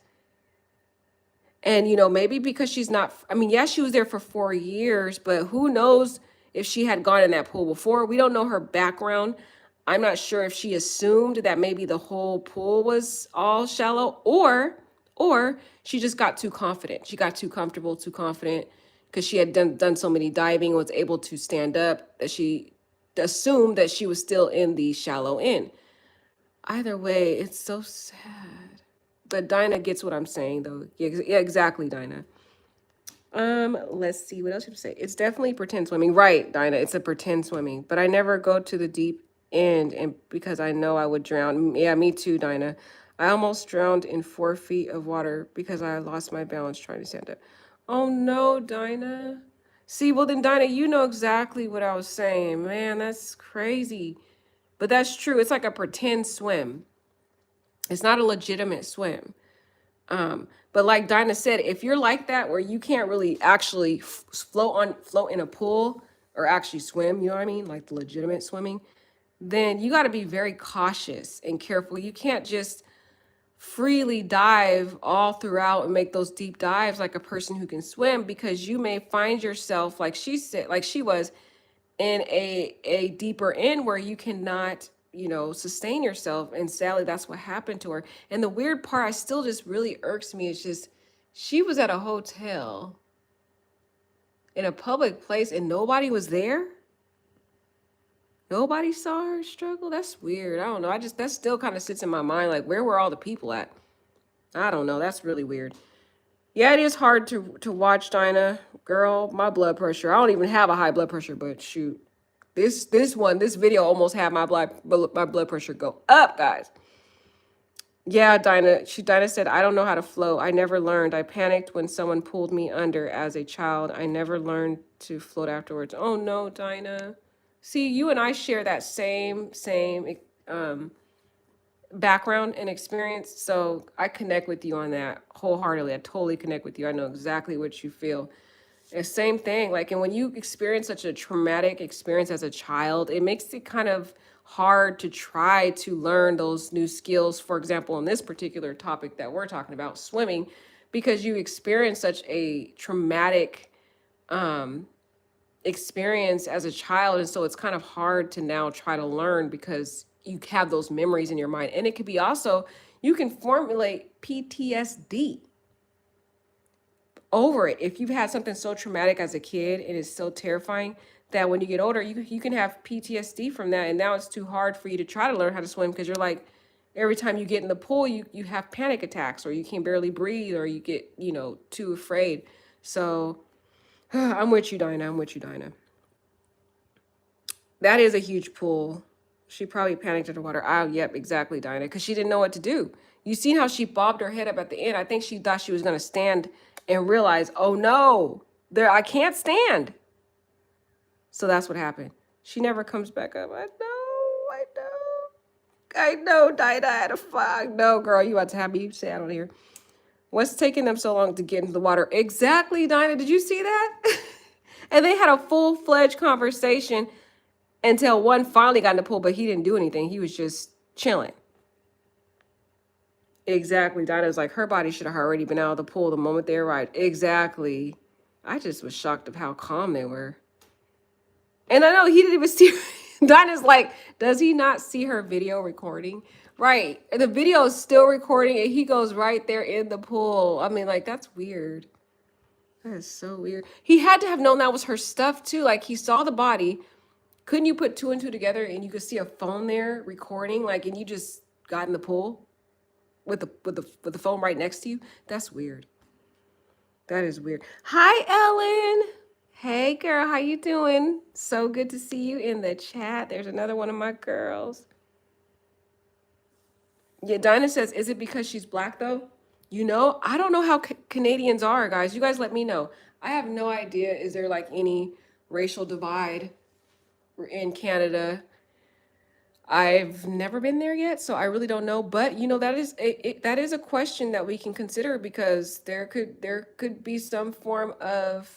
And, maybe because she's not, I mean, yes, she was there for 4 years, but who knows if she had gone in that pool before? We don't know her background. I'm not sure if she assumed that maybe the whole pool was all shallow or she just got too confident. She got too comfortable, too confident because she had done so many diving, was able to stand up that she assumed that she was still in the shallow end. Either way, it's so sad. But Dinah gets what I'm saying, though. Yeah, exactly, Dinah. Let's see what else you have to say. It's definitely pretend swimming, right, Dinah? It's a pretend swimming, but I never go to the deep end, and because I know I would drown. Yeah, me too, Dinah. I almost drowned in 4 feet of water because I lost my balance trying to stand up. Oh no, Dinah. See, well then, Dinah, you know exactly what I was saying. Man, that's crazy. But that's true. It's like a pretend swim. It's not a legitimate swim. But like Dinah said, if you're like that where you can't really actually float in a pool or actually swim, you know what I mean? Like the legitimate swimming, then you got to be very cautious and careful. You can't just freely dive all throughout and make those deep dives like a person who can swim, because you may find yourself like she said, like she was, in a deeper end where you cannot sustain yourself. And sadly that's what happened to her. And the weird part, I still just really irks me, is just she was at a hotel in a public place and nobody was there. Nobody saw her struggle. That's weird. I don't know. That still kind of sits in my mind, like where were all the people at? I don't know. That's really weird. Yeah, it is hard to watch, Dinah. Girl, my blood pressure, I don't even have a high blood pressure, but shoot, this video almost had my blood pressure go up, guys. Yeah, Dinah said, I don't know how to float. I never learned. I panicked when someone pulled me under as a child. I never learned to float afterwards. Oh no, Dinah. See, you and I share that same background and experience, so I connect with you on that wholeheartedly. I totally connect with you. I know exactly what you feel. The same thing. Like, and when you experience such a traumatic experience as a child, it makes it kind of hard to try to learn those new skills. For example, on this particular topic that we're talking about, swimming, because you experience such a traumatic um, experience as a child. And so it's kind of hard to now try to learn because you have those memories in your mind. And it could be also, you can formulate PTSD over it. If you've had something so traumatic as a kid and it's so terrifying that when you get older, you can have PTSD from that. And now it's too hard for you to try to learn how to swim because you're like, every time you get in the pool, you have panic attacks or you can barely breathe or you get, too afraid. So I'm with you, Dinah. I'm with you, Dinah. That is a huge pool. She probably panicked underwater. Oh, yep, exactly, Dinah, because she didn't know what to do. You seen how she bobbed her head up at the end? I think she thought she was going to stand and realize, oh no, I can't stand. So that's what happened. She never comes back up. I know, Dinah. I had a fog. No, girl, you about to have me sad on here. What's taking them so long to get into the water? Exactly, Dinah. Did you see that? And they had a full-fledged conversation until one finally got in the pool, but he didn't do anything. He was just chilling. Exactly. Dinah was like, her body should have already been out of the pool the moment they arrived. Exactly. I just was shocked of how calm they were. And I know he didn't even see her. Dinah's like, does he not see her video recording? Right. And the video is still recording and he goes right there in the pool. I mean, like, that's weird. That is so weird. He had to have known that was her stuff too. Like, he saw the body. Couldn't you put two and two together and you could see a phone there recording, like, and you just got in the pool with the phone right next to you? That's weird. That is weird. Hi, Ellen. Hey, girl, how you doing? So good to see you in the chat. There's another one of my girls. Yeah, Dinah says, is it because she's black though? I don't know how Canadians are, guys. You guys let me know. I have no idea. Is there like any racial divide in Canada? I've never been there yet, so I really don't know. But that is a question that we can consider because there could be some form of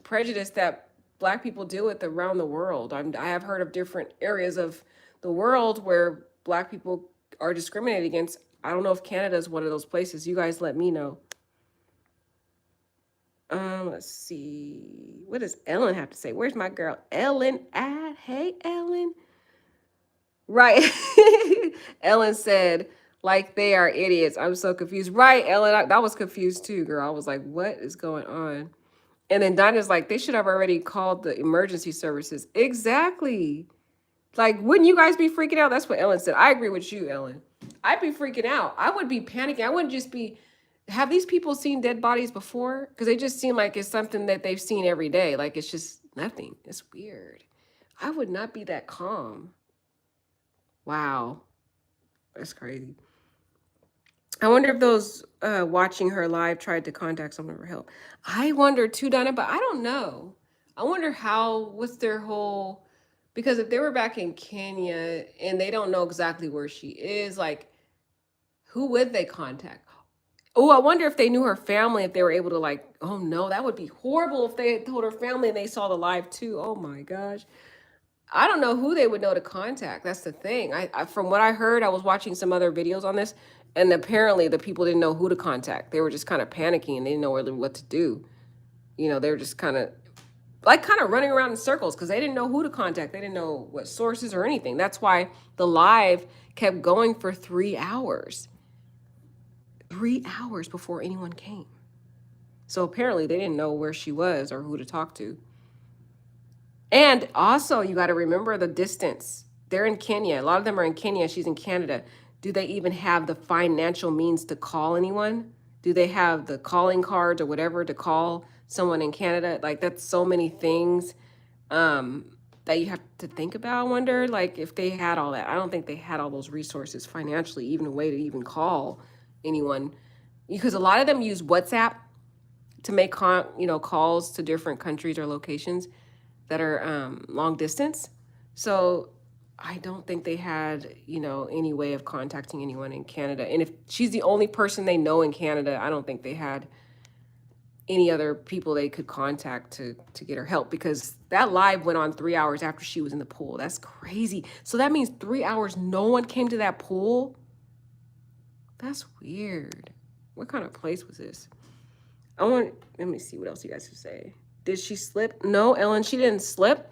prejudice that Black people deal with around the world. I have heard of different areas of the world where Black people are discriminated against. I don't know if Canada is one of those places. You guys let me know. Let's see. What does Ellen have to say? Where's my girl Ellen at? Hey, Ellen. Right. Ellen said, like they are idiots. I'm so confused. Right, Ellen. I was confused too, girl. I was like, what is going on? And then Dinah's like, they should have already called the emergency services. Exactly. Like, wouldn't you guys be freaking out? That's what Ellen said. I agree with you, Ellen. I'd be freaking out. I would be panicking. I wouldn't just be, have these people seen dead bodies before? Because they just seem like it's something that they've seen every day. Like, it's just nothing. It's weird. I would not be that calm. Wow. That's crazy. I wonder if those watching her live tried to contact someone for help. I wonder too, Donna, but I don't know. I wonder what's their whole, because if they were back in Kenya and they don't know exactly where she is, like, who would they contact? Oh, I wonder if they knew her family, if they were able to, like, oh no, that would be horrible if they had told her family and they saw the live too. Oh my gosh. I don't know who they would know to contact. That's the thing. From what I heard, I was watching some other videos on this, and apparently the people didn't know who to contact. They were just kind of panicking and they didn't know really what to do. They were just kind of running around in circles because they didn't know who to contact. They didn't know what sources or anything. That's why the live kept going for 3 hours. 3 hours before anyone came. So apparently they didn't know where she was or who to talk to. And also, you got to remember the distance. They're in Kenya. A lot of them are in Kenya. She's in Canada. Do they even have the financial means to call anyone? Do they have the calling cards or whatever to call someone in Canada? Like, that's so many things that you have to think about. I wonder, like, if they had all that. I don't think they had all those resources financially, even a way to even call anyone. Because a lot of them use WhatsApp to make calls to different countries or locations that are long distance. So I don't think they had, any way of contacting anyone in Canada. And if she's the only person they know in Canada, I don't think they had any other people they could contact to get her help, because that live went on 3 hours after she was in the pool. That's crazy. So that means 3 hours no one came to that pool. That's weird. What kind of place was this? Let me see what else you guys have to say. Did she slip? No, Ellen, she didn't slip.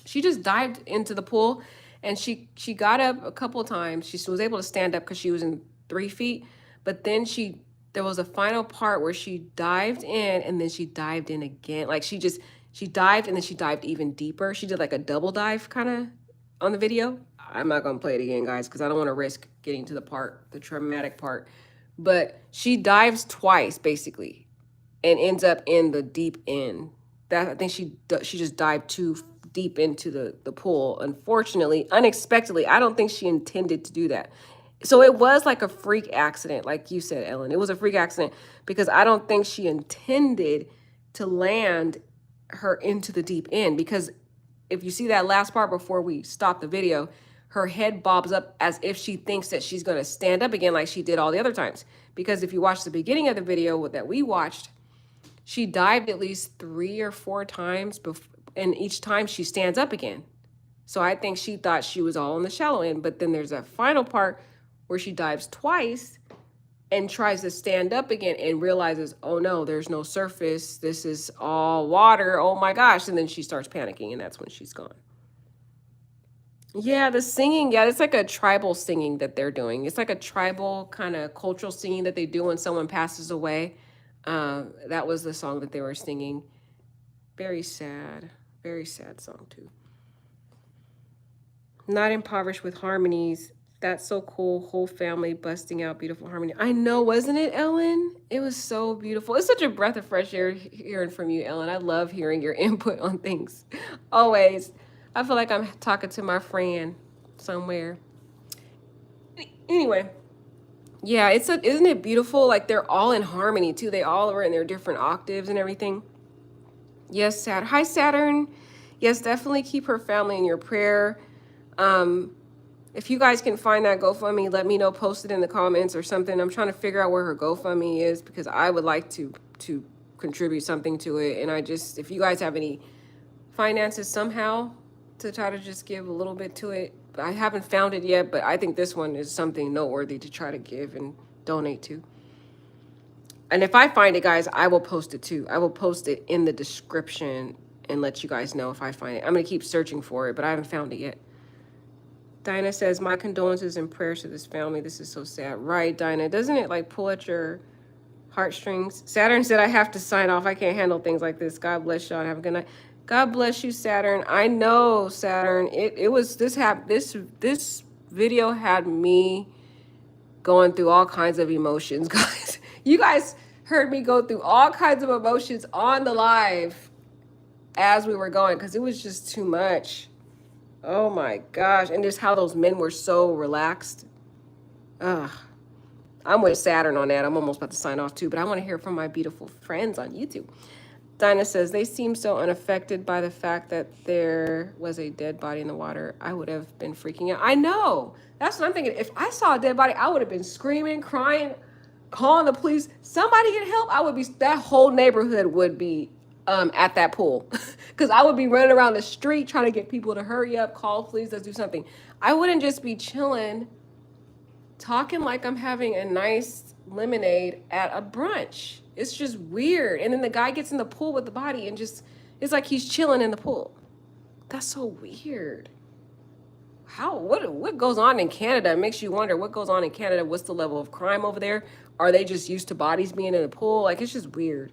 She just dived into the pool, and she got up a couple of times. She was able to stand up because she was in 3 feet, but then there was a final part where she dived in and then she dived in again. Like she dived and then she dived even deeper. She did like a double dive kind of on the video. I'm not gonna play it again, guys, because I don't want to risk getting to the traumatic part. But she dives twice basically and ends up in the deep end. That, I think she just dived too deep into the pool. Unfortunately, unexpectedly, I don't think she intended to do that. So it was like a freak accident, like you said, Ellen. It was a freak accident because I don't think she intended to land her into the deep end. Because if you see that last part before we stop the video, her head bobs up as if she thinks that she's going to stand up again like she did all the other times. Because if you watch the beginning of the video that we watched, she dived at least 3 or 4 times, and each time she stands up again. So I think she thought she was all in the shallow end. But then there's a final part where she dives twice and tries to stand up again and realizes, oh no, there's no surface. This is all water. Oh my gosh. And then she starts panicking, and that's when she's gone. Yeah, the singing. Yeah, it's like a tribal singing that they're doing. It's like a tribal kind of cultural singing that they do when someone passes away. That was the song that they were singing. Very sad song too. Not impoverished with harmonies. That's so cool. Whole family busting out beautiful harmony. I know, wasn't it, Ellen? It was so beautiful. It's such a breath of fresh air hearing from you, Ellen. I love hearing your input on things. Always. I feel like I'm talking to my friend somewhere. Anyway. Yeah, isn't it beautiful? Like they're all in harmony too. They all are in their different octaves and everything. Yes, Saturn. Hi, Saturn. Yes, definitely keep her family in your prayer. If you guys can find that GoFundMe, let me know. Post it in the comments or something. I'm trying to figure out where her GoFundMe is because I would like to contribute something to it. And if you guys have any finances somehow to try to just give a little bit to it. I haven't found it yet, but I think this one is something noteworthy to try to give and donate to. And if I find it, guys, I will post it too. I will post it in the description and let you guys know if I find it. I'm going to keep searching for it, but I haven't found it yet. Dinah says, my condolences and prayers to this family. This is so sad. Right, Dinah. Doesn't it like pull at your heartstrings? Saturn said, I have to sign off. I can't handle things like this. God bless y'all. Have a good night. God bless you, Saturn. I know, Saturn. It was this video had me going through all kinds of emotions, guys. You guys heard me go through all kinds of emotions on the live as we were going because it was just too much. Oh my gosh. And just how those men were so relaxed. Ugh. I'm with Saturn on that. I'm almost about to sign off too, but I want to hear from my beautiful friends on YouTube. Dinah says, they seem so unaffected by the fact that there was a dead body in the water. I would have been freaking out. I know. That's what I'm thinking. If I saw a dead body, I would have been screaming, crying, calling the police. Somebody get help. That whole neighborhood would be at that pool. Because I would be running around the street trying to get people to hurry up, call police, let's do something. I wouldn't just be chilling, talking like I'm having a nice lemonade at a brunch. It's just weird. And then the guy gets in the pool with the body and just, it's like he's chilling in the pool. That's so weird. What goes on in Canada? It makes you wonder what goes on in Canada. What's the level of crime over there? Are they just used to bodies being in the pool? Like, it's just weird.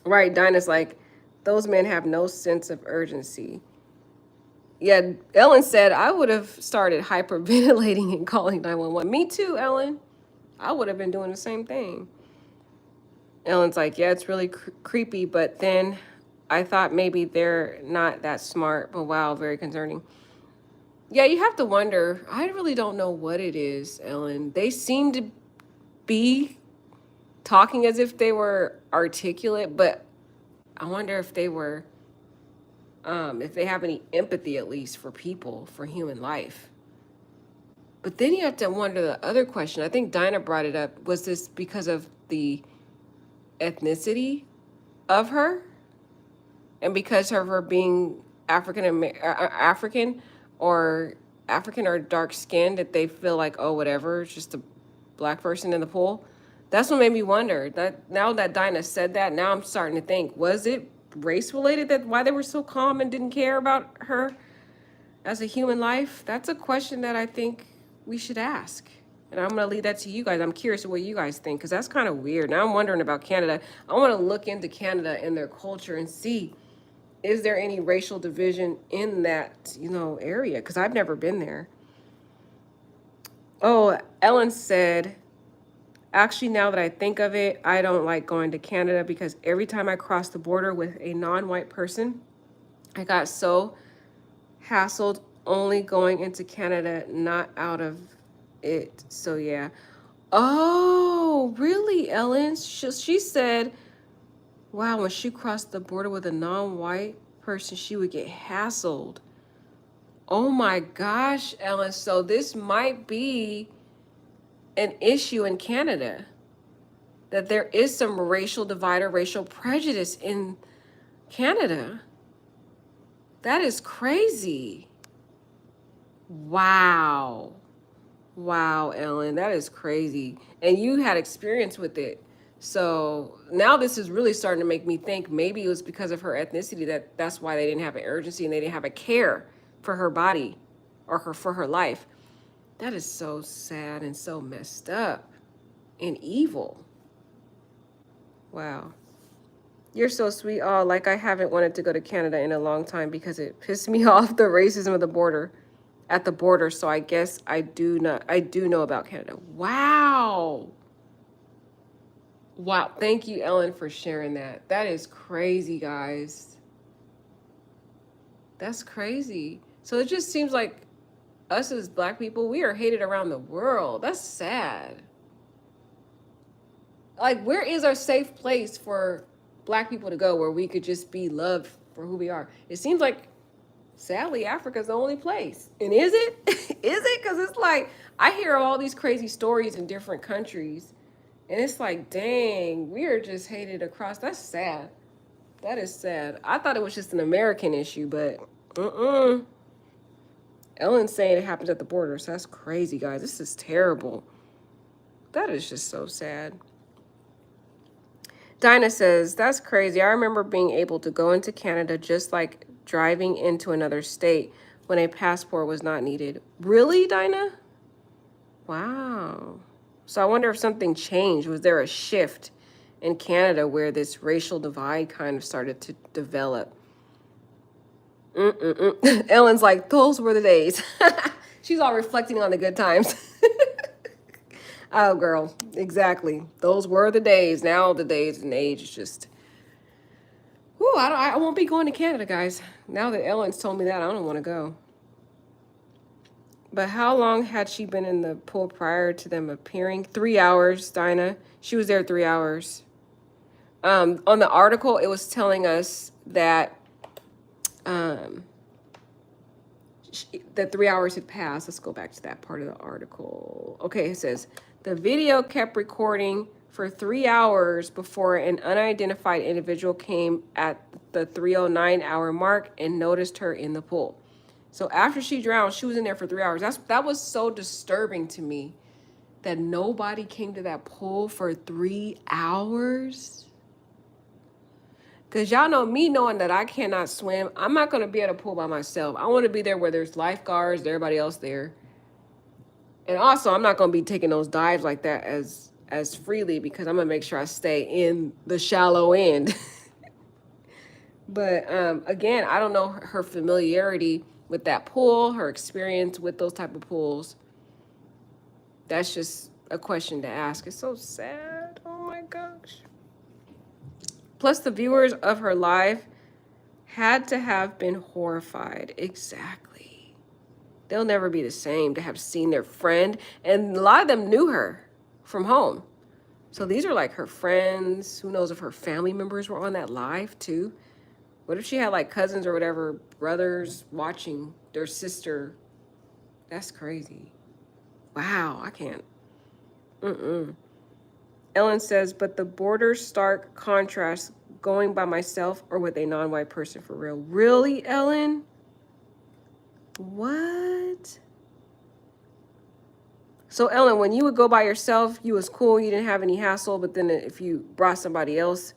Right, Dinah's like, those men have no sense of urgency. Yeah, Ellen said, I would have started hyperventilating and calling 911. Me too, Ellen. I would have been doing the same thing. Ellen's like, yeah, it's really creepy, but then I thought maybe they're not that smart, but wow, very concerning. Yeah, you have to wonder. I really don't know what it is, Ellen. They seem to be talking as if they were articulate, but I wonder if they were, if they have any empathy at least for people, for human life. But then you have to wonder the other question. I think Dinah brought it up. Was this because of the ethnicity of her, and because of her being African or African or dark skinned, that they feel like, oh, whatever, it's just a black person in the pool. That's what made me wonder. That now that Dinah said that, now I'm starting to think, was it race related, that why they were so calm and didn't care about her as a human life? That's a question that I think we should ask. And I'm going to leave that to you guys. I'm curious what you guys think, because that's kind of weird. Now I'm wondering about Canada. I want to look into Canada and their culture and see, is there any racial division in that, area? Because I've never been there. Oh, Ellen said, actually, now that I think of it, I don't like going to Canada because every time I cross the border with a non-white person, I got so hassled only going into Canada, not out of it. So yeah. Oh, really, Ellen? She said, wow, when she crossed the border with a non-white person, she would get hassled. Oh my gosh, Ellen. So this might be an issue in Canada, that there is some racial divide or racial prejudice in Canada. That is crazy. Wow. Wow, Ellen, that is crazy. And you had experience with it. So now this is really starting to make me think maybe it was because of her ethnicity that's why they didn't have an urgency and they didn't have a care for her body or for her life. That is so sad and so messed up and evil. Wow. You're so sweet. Oh, like I haven't wanted to go to Canada in a long time because it pissed me off, the racism of the border. At the border, so I guess I do know about Canada. Wow. Wow. Thank you, Ellen, for sharing that. That is crazy, guys. That's crazy. So it just seems like us as black people, we are hated around the world. That's sad. Like, where is our safe place for black people to go where we could just be loved for who we are? It seems like, sadly, Africa's the only place. And is it? Is it? Because it's like, I hear all these crazy stories in different countries. And it's like, dang, we are just hated across. That's sad. That is sad. I thought it was just an American issue, but Ellen's saying it happens at the border. So that's crazy, guys. This is terrible. That is just so sad. Dinah says, that's crazy. I remember being able to go into Canada just like driving into another state when a passport was not needed. Really, Dinah? Wow. So I wonder if something changed. Was there a shift in Canada where this racial divide kind of started to develop? Ellen's like, those were the days. She's all reflecting on the good times. Oh, girl, exactly. Those were the days. Now the days and age is just... Whew, I won't be going to Canada, guys. Now that Ellen's told me that, I don't want to go. But how long had she been in the pool prior to them appearing? 3 hours, Dinah. She was there 3 hours. On the article, it was telling us that that 3 hours had passed. Let's go back to that part of the article. Okay, it says, the video kept recording for 3 hours before an unidentified individual came at the 3:09 hour mark and noticed her in the pool. So after she drowned, she was in there for 3 hours. That was so disturbing to me, that nobody came to that pool for 3 hours. Because y'all know me, knowing that I cannot swim, I'm not going to be at a pool by myself. I want to be there where there's lifeguards, everybody else there. And also, I'm not going to be taking those dives like that as freely, because I'm going to make sure I stay in the shallow end. But again, I don't know her familiarity with that pool, her experience with those type of pools. That's just a question to ask. It's so sad. Oh my gosh. Plus, the viewers of her live had to have been horrified. Exactly. They'll never be the same to have seen their friend. And a lot of them knew her from home. So these are like her friends. Who knows if her family members were on that live too? What if she had like cousins or whatever, brothers watching their sister? That's crazy. Wow, I can't. Ellen says, but the border stark contrast going by myself or with a non-white person for real. Really, Ellen? What? So Ellen, when you would go by yourself, you was cool, you didn't have any hassle, but then if you brought somebody else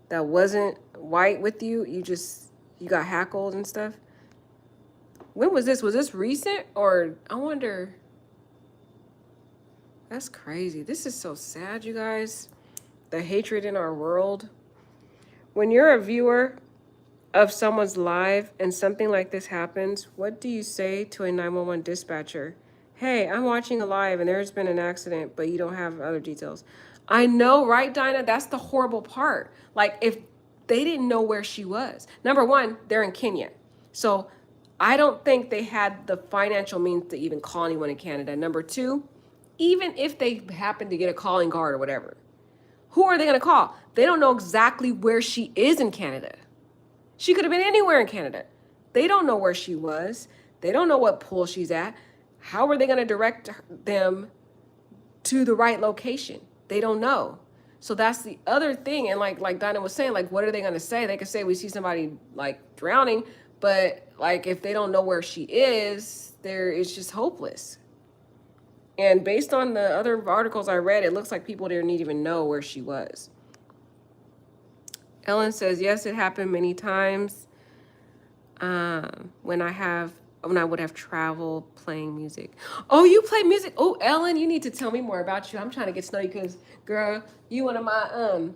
that wasn't white with you, you got hackled and stuff? When was this? Was this recent? Or I wonder. That's crazy. This is so sad, you guys. The hatred in our world. When you're a viewer of someone's live and something like this happens, what do you say to a 911 dispatcher? Hey, I'm watching a live and there's been an accident, but you don't have other details. I know, right, Dinah? That's the horrible part. Like, if they didn't know where she was. Number one, they're in Kenya. So I don't think they had the financial means to even call anyone in Canada. Number two, even if they happen to get a calling card or whatever, who are they going to call? They don't know exactly where she is in Canada. She could have been anywhere in Canada. They don't know where she was. They don't know what pool she's at. How are they going to direct them to the right location? They don't know. So that's the other thing. And like Dinah was saying, like, what are they going to say? They could say we see somebody like drowning, but like if they don't know where she is, it's just hopeless. And based on the other articles I read, it looks like people didn't even know where she was. Ellen says, yes, it happened many times when I would have traveled playing music. Oh, you play music? Oh, Ellen, you need to tell me more about you. I'm trying to get to know you because, girl, you one of my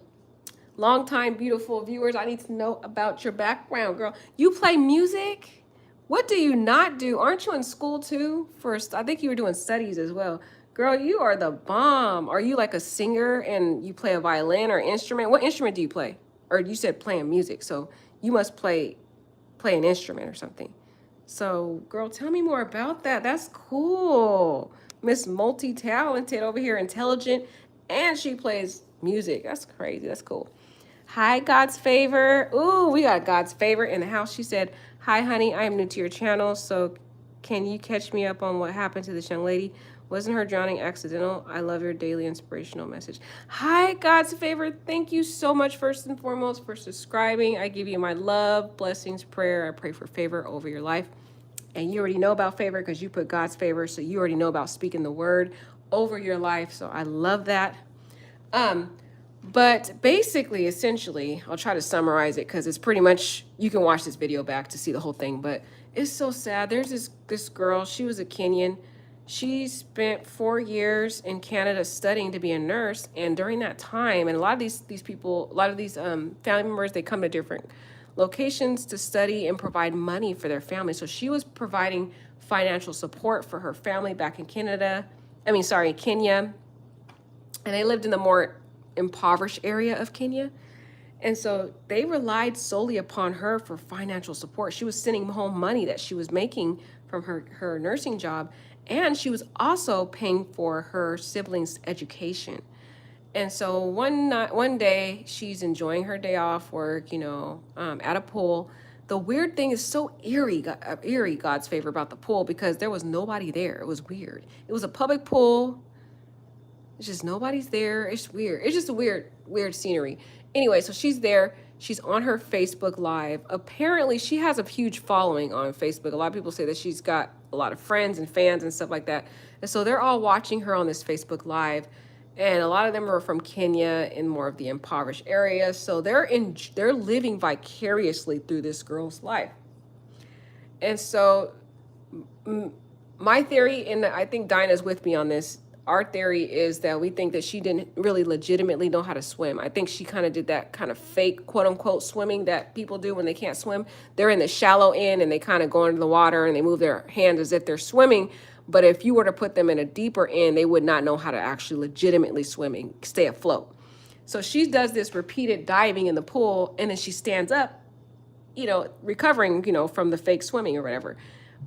longtime beautiful viewers. I need to know about your background, girl. You play music? What do you not do? Aren't you in school too? First, I think you were doing studies as well. Girl, you are the bomb. Are you like a singer and you play a violin or instrument? What instrument do you play? Or you said playing music, so you must play an instrument or something. So, girl, tell me more about that. That's cool. Miss Multi-Talented over here, intelligent, and she plays music. That's crazy. That's cool. Hi, God's Favor. Ooh, we got God's Favor in the house. She said, hi, honey, I am new to your channel, so can you catch me up on what happened to this young lady? Wasn't her drowning accidental? I love your daily inspirational message. Hi, God's Favor. Thank you so much, first and foremost, for subscribing. I give you my love, blessings, prayer. I pray for favor over your life. And you already know about favor because you put God's favor, so you already know about speaking the word over your life. So I love that. But basically, essentially, I'll try to summarize it because it's pretty much, you can watch this video back to see the whole thing, but it's so sad. There's this girl, she was a Kenyan. She spent 4 years in Canada studying to be a nurse, and during that time, and a lot of these people, a lot of these family members, they come to different locations to study and provide money for their family. So she was providing financial support for her family back in Kenya. And they lived in the more impoverished area of Kenya. And so they relied solely upon her for financial support. She was sending home money that she was making from her nursing job. And she was also paying for her siblings' education. And so one day, she's enjoying her day off work, at a pool. The weird thing is so eerie, God's Favor, about the pool, because there was nobody there. It was weird. It was a public pool. It's just nobody's there. It's weird. It's just a weird scenery. Anyway, so she's there. She's on her Facebook Live. Apparently, she has a huge following on Facebook. A lot of people say that she's got a lot of friends and fans and stuff like that. And so they're all watching her on this Facebook Live. And a lot of them are from Kenya in more of the impoverished areas. So they're living vicariously through this girl's life. And so my theory, and I think Dinah's with me on this, our theory is that we think that she didn't really legitimately know how to swim. I think she kind of did that kind of fake, quote unquote, swimming that people do when they can't swim. They're in the shallow end and they kind of go into the water and they move their hands as if they're swimming. But if you were to put them in a deeper end, they would not know how to actually legitimately swim and stay afloat. So she does this repeated diving in the pool, and then she stands up, recovering, from the fake swimming or whatever.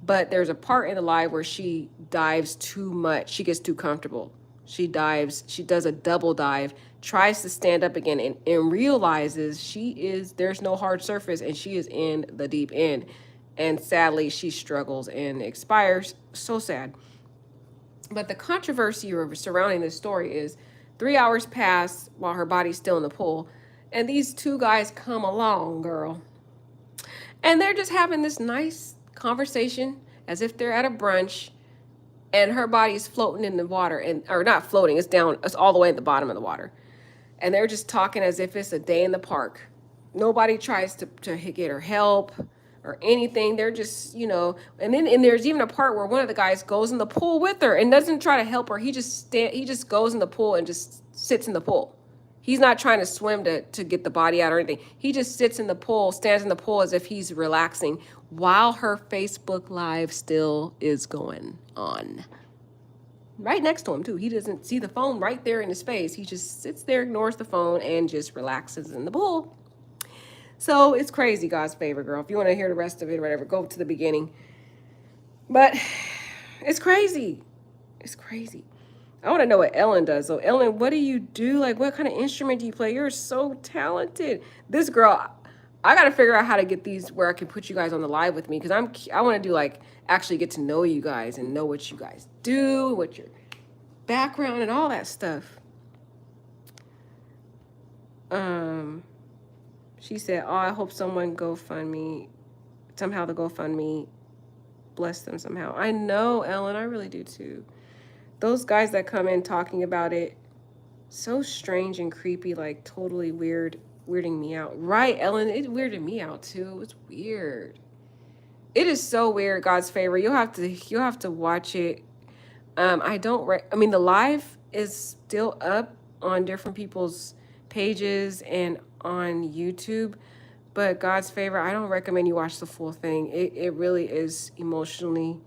But there's a part in the live where she dives too much. She gets too comfortable. She dives, she does a double dive, tries to stand up again, and realizes there's no hard surface and she is in the deep end. And sadly, she struggles and expires. So sad. But the controversy surrounding this story is 3 hours pass while her body's still in the pool. And these two guys come along, girl. And they're just having this nice conversation as if they're at a brunch. And her body's floating in the water. Or not floating, it's down, it's all the way at the bottom of the water. And they're just talking as if it's a day in the park. Nobody tries to get her help or anything. They're just, and there's even a part where one of the guys goes in the pool with her and doesn't try to help her. He just goes in the pool and just sits in the pool. He's not trying to swim to get the body out or anything. He just sits in the pool, stands in the pool as if he's relaxing while her Facebook Live still is going on. Right next to him, too. He doesn't see the phone right there in his face. He just sits there, ignores the phone, and just relaxes in the pool. So it's crazy, God's favor, girl. If you want to hear the rest of it or whatever, go to the beginning. But it's crazy. It's crazy. I want to know what Ellen does. So, Ellen, what do you do? Like, what kind of instrument do you play? You're so talented. This girl, I got to figure out how to get these where I can put you guys on the live with me, because I want to do, like, actually get to know you guys and know what you guys do, what your background and all that stuff. She said, oh, I hope someone somehow the GoFundMe bless them somehow. I know, Ellen, I really do too. Those guys that come in talking about it, so strange and creepy, like totally weirding me out. Right, Ellen, it weirded me out too. It's weird. It is so weird, God's favor. You'll have to watch it. The live is still up on different people's pages and on YouTube, but God's favor, I don't recommend you watch the full thing. It really is emotionally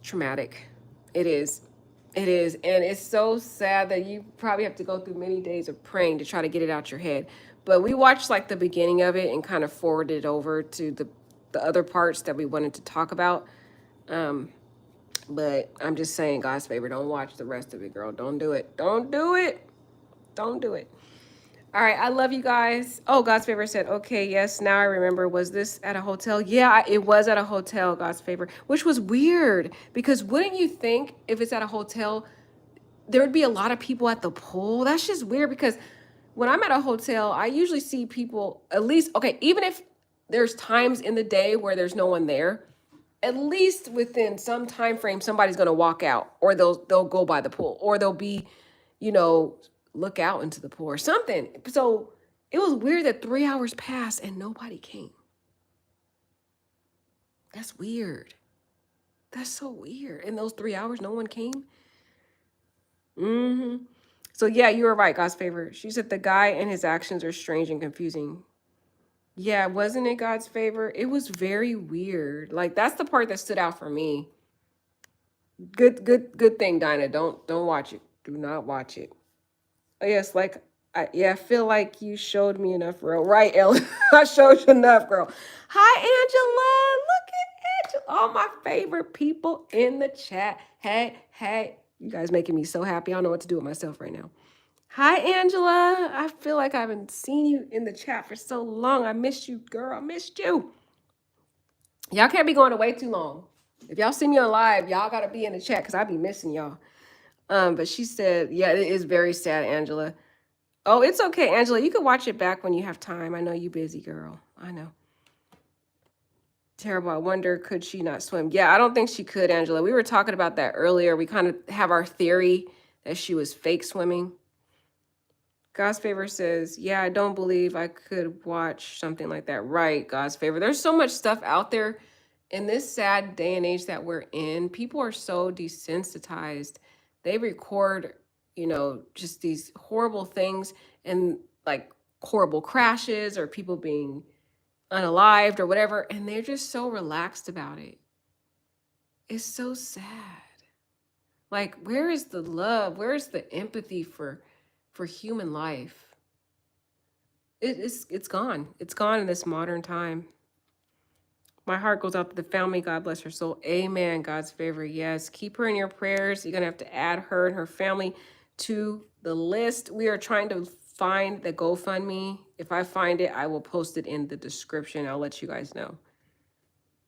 traumatic. It is. And it's so sad that you probably have to go through many days of praying to try to get it out your head. But we watched like the beginning of it and kind of forwarded it over to the other parts that we wanted to talk about. But I'm just saying, God's favor, don't watch the rest of it, girl. Don't do it. Don't do it. Don't do it. All right, I love you guys. Oh, God's favor said, okay, yes, now I remember. Was this at a hotel? Yeah, it was at a hotel, God's favor, which was weird because wouldn't you think if it's at a hotel, there would be a lot of people at the pool? That's just weird because when I'm at a hotel, I usually see people at least, okay, even if there's times in the day where there's no one there, at least within some time frame, somebody's going to walk out or they'll go by the pool or they'll be, look out into the pool or something. So it was weird that 3 hours passed and nobody came. That's weird. That's so weird. In those 3 hours, no one came. So yeah, you were right, God's favor. She said the guy and his actions are strange and confusing. Yeah, wasn't it God's favor? It was very weird. Like that's the part that stood out for me. Good thing, Dinah. Don't watch it. Do not watch it. Oh, yes, like I feel like you showed me enough, girl. Right, Ellen? I showed you enough, girl. Hi, Angela. Look at Angela. All my favorite people in the chat. Hey. You guys making me so happy. I don't know what to do with myself right now. Hi, Angela. I feel like I haven't seen you in the chat for so long. I missed you, girl. I missed you. Y'all can't be going away too long. If y'all see me on live, y'all got to be in the chat because I be missing y'all. But she said, yeah, it is very sad, Angela. Oh, it's okay, Angela. You can watch it back when you have time. I know you busy, girl. I know. Terrible. I wonder, could she not swim? Yeah, I don't think she could, Angela. We were talking about that earlier. We kind of have our theory that she was fake swimming. God's favor says, yeah, I don't believe I could watch something like that. Right, God's favor. There's so much stuff out there in this sad day and age that we're in. People are so desensitized. They record, just these horrible things and like horrible crashes or people being unalived or whatever. And they're just so relaxed about it. It's so sad. Like, where is the love? Where is the empathy for human life? It's gone. It's gone in this modern time. My heart goes out to the family. God bless her soul. Amen. God's favor. Yes. Keep her in your prayers. You're going to have to add her and her family to the list. We are trying to find the GoFundMe. If I find it, I will post it in the description. I'll let you guys know.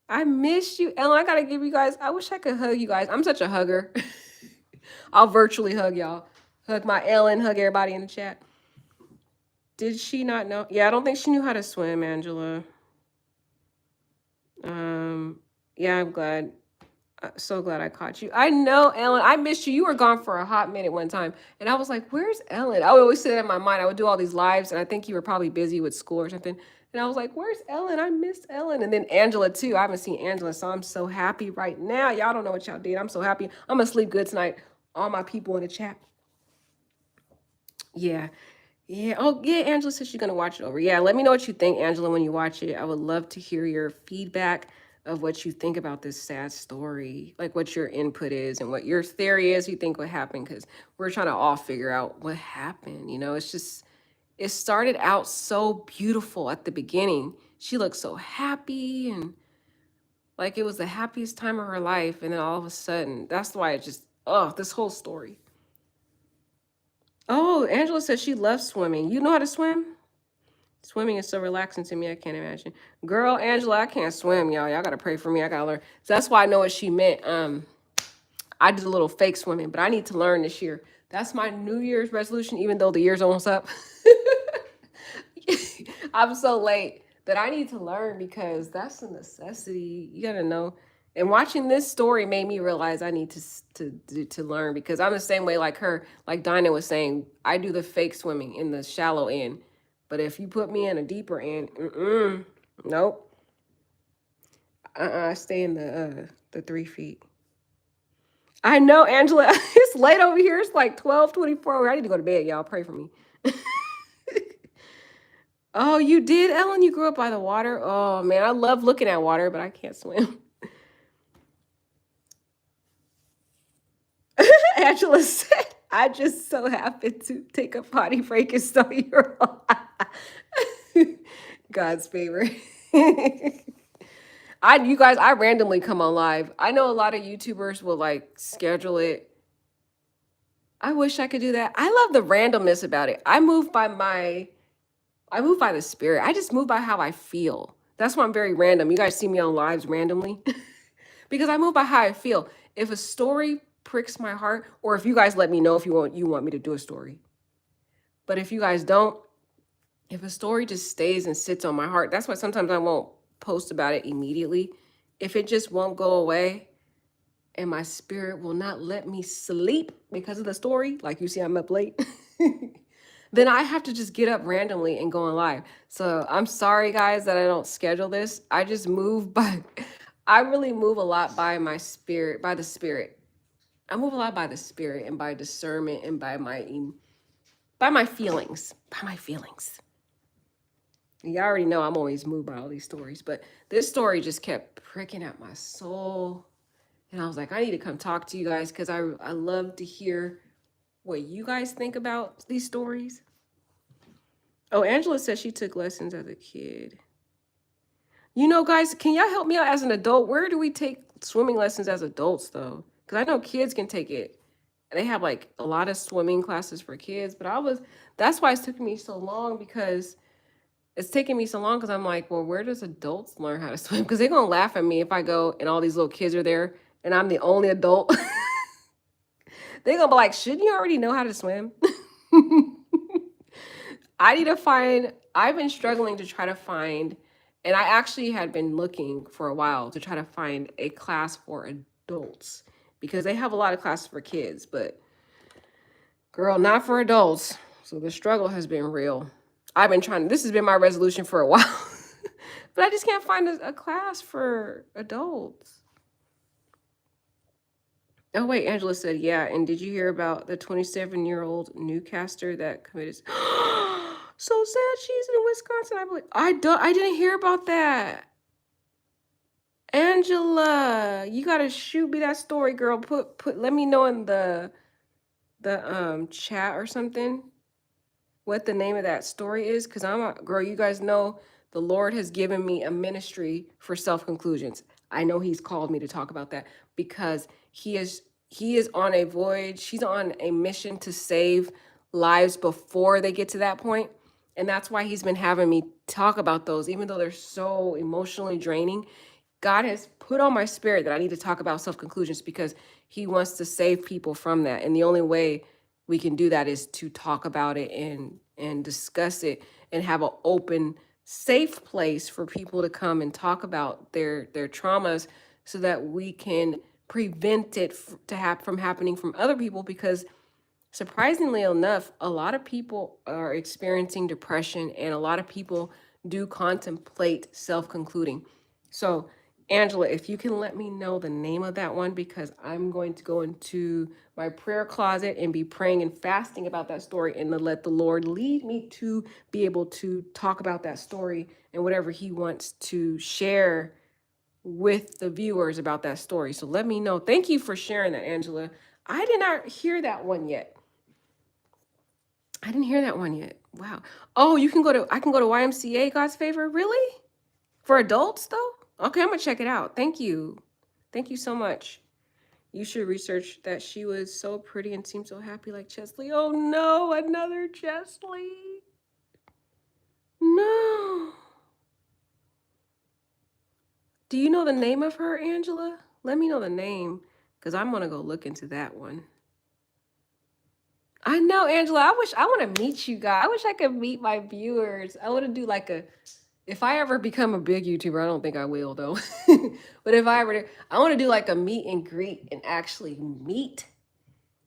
I miss you, Ellen. I got to give you guys, I wish I could hug you guys. I'm such a hugger. I'll virtually hug y'all. Hug my Ellen, hug everybody in the chat. Did she not know? Yeah, I don't think she knew how to swim, Angela. Yeah, I'm glad. So glad I caught you. I know, Ellen. I missed you. You were gone for a hot minute one time. And I was like, where's Ellen? I would always say that in my mind. I would do all these lives, and I think you were probably busy with school or something. And I was like, where's Ellen? I missed Ellen. And then Angela, too. I haven't seen Angela, so I'm so happy right now. Y'all don't know what y'all did. I'm so happy. I'm going to sleep good tonight. All my people in the chat. Yeah. Yeah. Oh, yeah. Angela says she's going to watch it over. Yeah. Let me know what you think, Angela, when you watch it. I would love to hear your feedback of what you think about this sad story, like what your input is and what your theory is you think would happen, because we're trying to all figure out what happened. You know, it's just, it started out so beautiful at the beginning. She looked so happy and like it was the happiest time of her life. And then all of a sudden, that's why it just, oh, this whole story. Oh, Angela says she loves swimming. You know how to swim? Swimming is so relaxing to me. I can't imagine. Girl, Angela, I can't swim, y'all. Y'all gotta pray for me. I gotta learn. So that's why I know what she meant. I did a little fake swimming, but I need to learn this year. That's my New Year's resolution, even though the year's almost up. I'm so late that I need to learn because that's a necessity. You gotta know. And watching this story made me realize I need to learn, because I'm the same way like her. Like Dinah was saying, I do the fake swimming in the shallow end. But if you put me in a deeper end, nope. I stay in the 3 feet. I know, Angela. It's late over here. It's like 12:24. I need to go to bed, y'all. Pray for me. Oh, you did, Ellen? You grew up by the water? Oh, man. I love looking at water, but I can't swim. Angela said, I just so happened to take a potty break and start your God's favor. You guys, I randomly come on live. I know a lot of YouTubers will like schedule it. I wish I could do that. I love the randomness about it. I move by the spirit. I just move by how I feel. That's why I'm very random. You guys see me on lives randomly because I move by how I feel. If a story pricks my heart, or if you guys let me know if you want me to do a story. But if you guys don't, if a story just stays and sits on my heart, that's why sometimes I won't post about it immediately. If it just won't go away and my spirit will not let me sleep because of the story, like you see I'm up late, then I have to just get up randomly and go on live. So I'm sorry, guys, that I don't schedule this. I just move by, I really move a lot by my spirit, by the spirit. I move a lot by the spirit and by discernment and by my feelings, by my feelings. You already know I'm always moved by all these stories, but this story just kept pricking at my soul. And I was like, I need to come talk to you guys because I love to hear what you guys think about these stories. Oh, Angela says she took lessons as a kid. You know, guys, can y'all help me out as an adult? Where do we take swimming lessons as adults, though? Because I know kids can take it. They have like a lot of swimming classes for kids, but that's why it's taking me so long, because it's taking me so long because I'm like, well, where does adults learn how to swim? Because they're going to laugh at me if I go and all these little kids are there and I'm the only adult. They're going to be like, shouldn't you already know how to swim? I've been struggling to try to find, and I actually had been looking for a while to try to find a class for adults, because they have a lot of classes for kids, but girl, not for adults. So the struggle has been real. I've been trying, this has been my resolution for a while, but I just can't find a class for adults. Oh, wait, Angela said, yeah. And did you hear about the 27-year-old newscaster that committed? So sad she's in Wisconsin, I believe. I didn't hear about that. Angela, you gotta shoot me that story, girl. Let me know in the chat or something what the name of that story is, because girl, you guys know the Lord has given me a ministry for self-conclusions. I know he's called me to talk about that because he is on a voyage. He's on a mission to save lives before they get to that point. And that's why he's been having me talk about those, even though they're so emotionally draining. God has put on my spirit that I need to talk about self-conclusions because he wants to save people from that. And the only way we can do that is to talk about it and discuss it and have an open, safe place for people to come and talk about their traumas so that we can prevent it from happening from other people, because surprisingly enough, a lot of people are experiencing depression and a lot of people do contemplate self-concluding. So, Angela, if you can let me know the name of that one, because I'm going to go into my prayer closet and be praying and fasting about that story and to let the Lord lead me to be able to talk about that story and whatever he wants to share with the viewers about that story. So let me know. Thank you for sharing that, Angela. I did not hear that one yet. I didn't hear that one yet. Wow. Oh, I can go to YMCA, God's Favor? Really? For adults though? Okay, I'm gonna check it out. Thank you. Thank you so much. You should research that. She was so pretty and seemed so happy like Chesley. Oh no, another Chesley. No. Do you know the name of her, Angela? Let me know the name, because I'm gonna go look into that one. I know, Angela. I want to meet you guys. I wish I could meet my viewers. I want to do like if I ever become a big YouTuber, I don't think I will though. But if I ever, I want to do like a meet and greet and actually meet,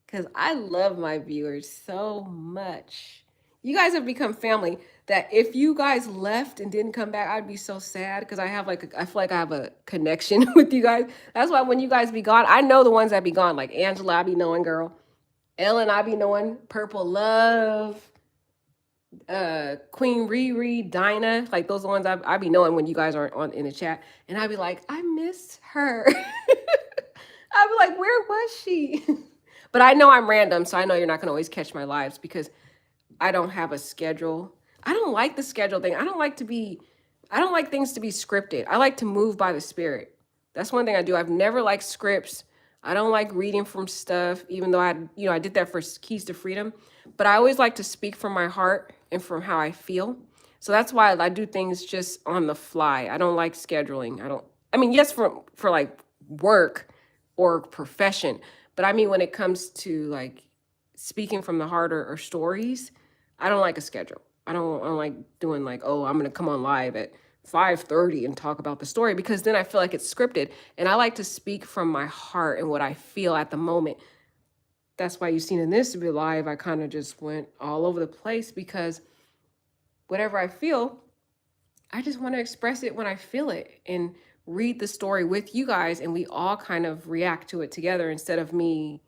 because I love my viewers so much. You guys have become family that if you guys left and didn't come back, I'd be so sad, because I feel like I have a connection with you guys. That's why when you guys be gone, I know the ones that be gone, like Angela, I be knowing, girl. Ellen, I be knowing. Purple Love, Queen Riri, Dinah, like those are the ones I be knowing when you guys aren't on in the chat, and I'd be like, I miss her. I'd be like, where was she? But I know I'm random, so I know you're not gonna always catch my lives because I don't have a schedule. I don't like the schedule thing. I don't like things to be scripted. I like to move by the spirit. That's one thing I do. I've never liked scripts. I don't like reading from stuff, even though I did that for Keys to Freedom. But I always like to speak from my heart and from how I feel. So that's why I do things just on the fly. I don't like scheduling. Yes, for like work or profession. But I mean, when it comes to like speaking from the heart or stories, I don't like a schedule. I don't like doing like, oh, I'm gonna come on live at 5:30 and talk about the story, because then I feel like it's scripted. And I like to speak from my heart and what I feel at the moment. That's why you've seen in this live, I kind of just went all over the place, because whatever I feel, I just want to express it when I feel it and read the story with you guys, and we all kind of react to it together instead of me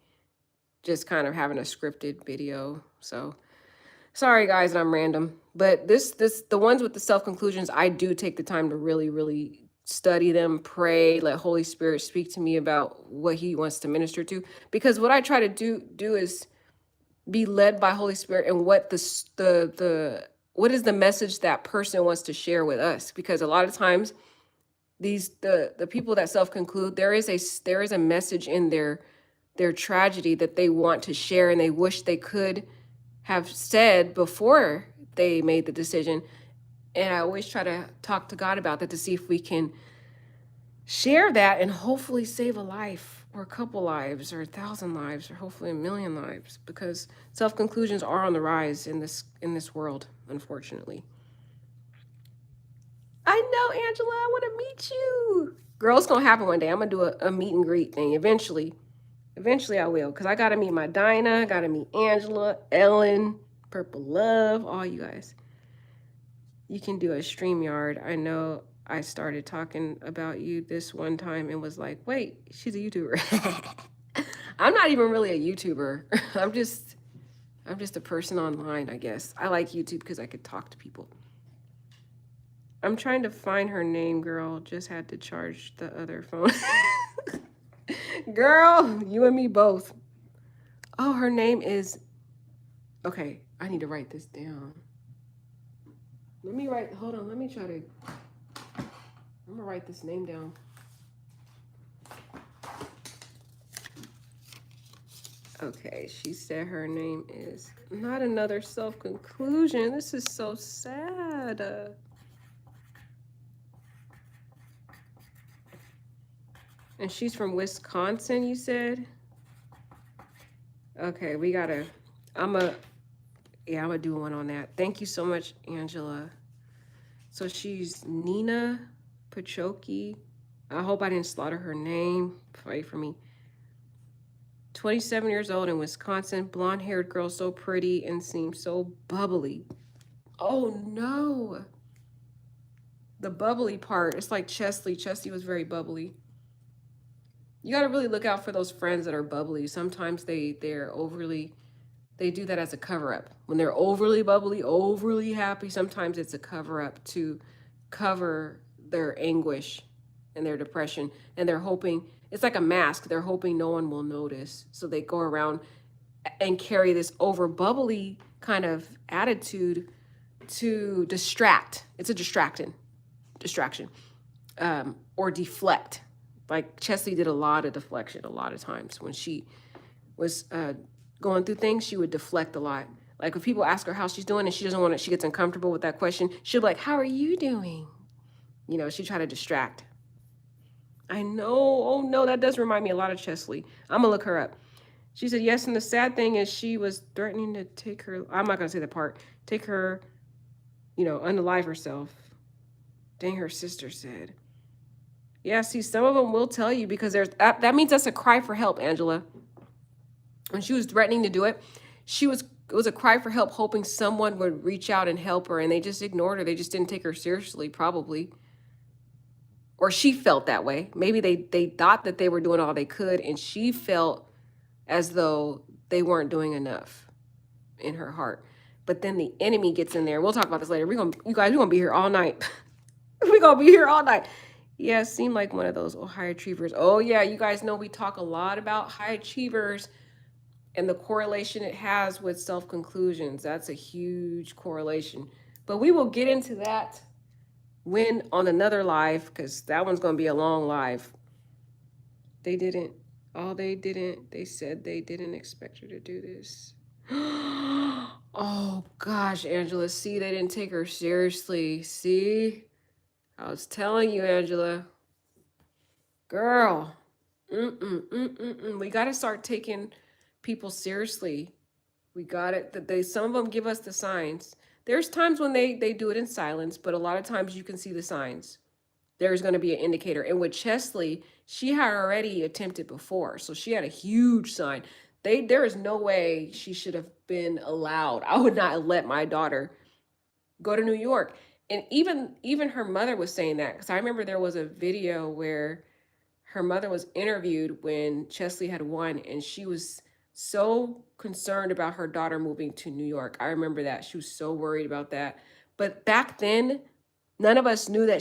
just kind of having a scripted video. So sorry guys that I'm random, but the ones with the self-conclusions, I do take the time to really, really study them, pray, let Holy Spirit speak to me about what he wants to minister to. Because what I try to do is be led by Holy Spirit and what what is the message that person wants to share with us. Because a lot of times the people that self-conclude, there is a message in their tragedy that they want to share, and they wish they could have said before they made the decision. And I always try to talk to God about that to see if we can share that and hopefully save a life or a couple lives or 1,000 lives or hopefully 1,000,000 lives, because self-conclusions are on the rise in this world, unfortunately. I know, Angela, I want to meet you. Girl, it's gonna happen one day. I'm gonna do a meet and greet thing eventually. Eventually I will, because I got to meet my Dinah, got to meet Angela, Ellen, Purple Love, all you guys. You can do a StreamYard. I know I started talking about you this one time and was like, wait, she's a YouTuber. I'm not even really a YouTuber. I'm just a person online, I guess. I like YouTube because I could talk to people. I'm trying to find her name, girl. Just had to charge the other phone. Girl, you and me both. Oh, her name is... Okay, I need to write this down. Hold on, let me try to... I'm gonna write this name down. Okay, she said her name is... Not another self-conclusion. This is so sad. And she's from Wisconsin, you said? Okay, we gotta, I'm a, yeah, I'm gonna do one on that. Thank you so much, Angela. So she's Nina Pachoki. I hope I didn't slaughter her name. Fight for me. 27 years old in Wisconsin, blonde haired girl, so pretty and seems so bubbly. Oh no. The bubbly part. It's like Chesley. Chesley was very bubbly. You got to really look out for those friends that are bubbly. Sometimes they do that as a cover up. When they're overly bubbly, overly happy, sometimes it's a cover up to cover their anguish and their depression, and they're hoping it's like a mask. They're hoping no one will notice. So they go around and carry this over bubbly kind of attitude to distract. It's a distraction, or deflect. Like Chesley did a lot of deflection a lot of times when she was going through things. She would deflect a lot. Like if people ask her how she's doing and she doesn't want to, she gets uncomfortable with that question. She'll be like, "How are you doing?" You know, she try to distract. I know. Oh no, that does remind me a lot of Chesley. I'm gonna look her up. She said yes, and the sad thing is she was threatening to take her. I'm not gonna say the part. Take her, unalive herself. Dang, her sister said. Yeah, see, some of them will tell you because that means that's a cry for help, Angela. When she was threatening to do it, it was a cry for help, hoping someone would reach out and help her, and they just ignored her. They just didn't take her seriously, probably. Or she felt that way. Maybe they thought that they were doing all they could, and she felt as though they weren't doing enough in her heart. But then the enemy gets in there. We'll talk about this later. You guys, we're gonna be here all night. We're gonna be here all night. Yeah, it seemed like one of those high achievers. Oh yeah, you guys know we talk a lot about high achievers and the correlation it has with self-conclusions. That's a huge correlation. But we will get into that when on another live, because that one's gonna be a long live. They said they didn't expect her to do this. Oh gosh, Angela, see, they didn't take her seriously. See? I was telling you, Angela. Girl. We got to start taking people seriously. We got it. Some of them give us the signs. There's times when they do it in silence, but a lot of times you can see the signs. There's going to be an indicator. And with Chesley, she had already attempted before, so she had a huge sign. There is no way she should have been allowed. I would not have let my daughter go to New York. And even her mother was saying that, because I remember there was a video where her mother was interviewed when Chesley had won, and she was so concerned about her daughter moving to New York. I remember that. She was so worried about that. But back then, none of us knew that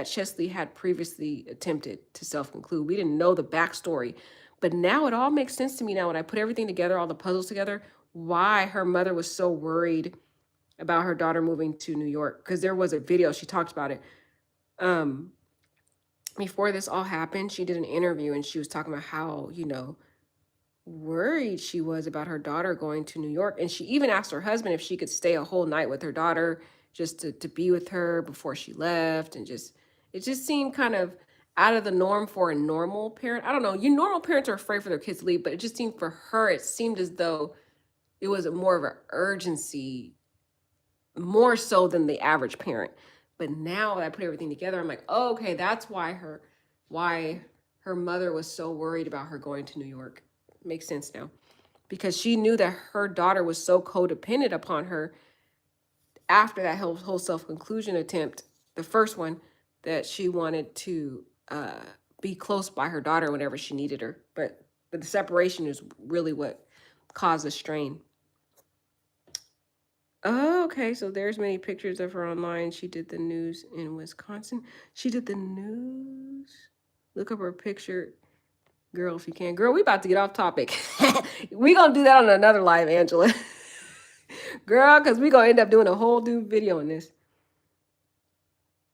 Chesley had previously attempted to self-conclude. We didn't know the backstory. But now it all makes sense to me now when I put everything together, all the puzzles together, why her mother was so worried about her daughter moving to New York. Because there was a video, she talked about it. Before this all happened, she did an interview and she was talking about how, worried she was about her daughter going to New York. And she even asked her husband if she could stay a whole night with her daughter just to be with her before she left. And it just seemed kind of out of the norm for a normal parent. I don't know. Normal parents are afraid for their kids to leave, but it just seemed for her, it seemed as though it was more of an urgency, more so than the average parent. But now that I put everything together, I'm like, oh, okay, that's why her mother was so worried about her going to New York. Makes sense now. Because she knew that her daughter was so codependent upon her after that whole self-conclusion attempt, the first one, that she wanted to be close by her daughter whenever she needed her. But the separation is really what caused the strain. Oh, okay. So there's many pictures of her online. She did the news in Wisconsin. She did the news. Look up her picture. Girl, if you can. Girl, we about to get off topic. We gonna do that on another live, Angela. Girl, because we gonna end up doing a whole new video on this.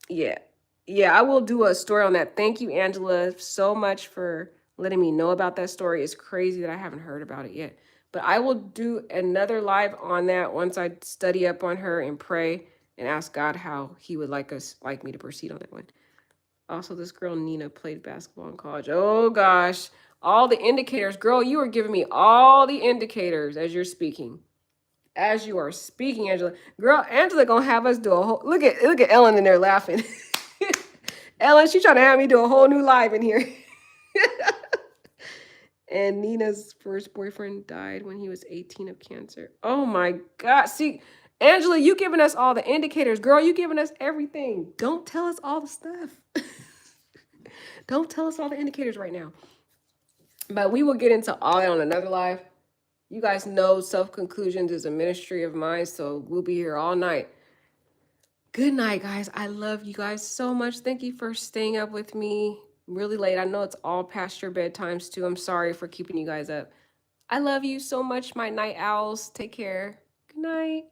Yeah. Yeah, I will do a story on that. Thank you, Angela, so much for letting me know about that story. It's crazy that I haven't heard about it yet. But I will do another live on that once I study up on her and pray and ask God how he would like me to proceed on that one. Also, this girl Nina played basketball in college. Oh gosh, all the indicators, girl. You are giving me all the indicators as you're speaking. As you are speaking, Angela. Girl, Angela gonna have us do a whole look at Ellen in there laughing. Ellen, she trying to have me do a whole new live in here. And Nina's first boyfriend died when he was 18 of cancer. Oh my God. See, Angela, you giving us all the indicators. Girl, you giving us everything. Don't tell us all the stuff. Don't tell us all the indicators right now. But we will get into all that on another live. You guys know self-conclusions is a ministry of mine, so we'll be here all night. Good night, guys. I love you guys so much. Thank you for staying up with me really late. I know it's all past your bedtimes too. I'm sorry for keeping you guys up. I love you so much, my night owls. Take care. Good night.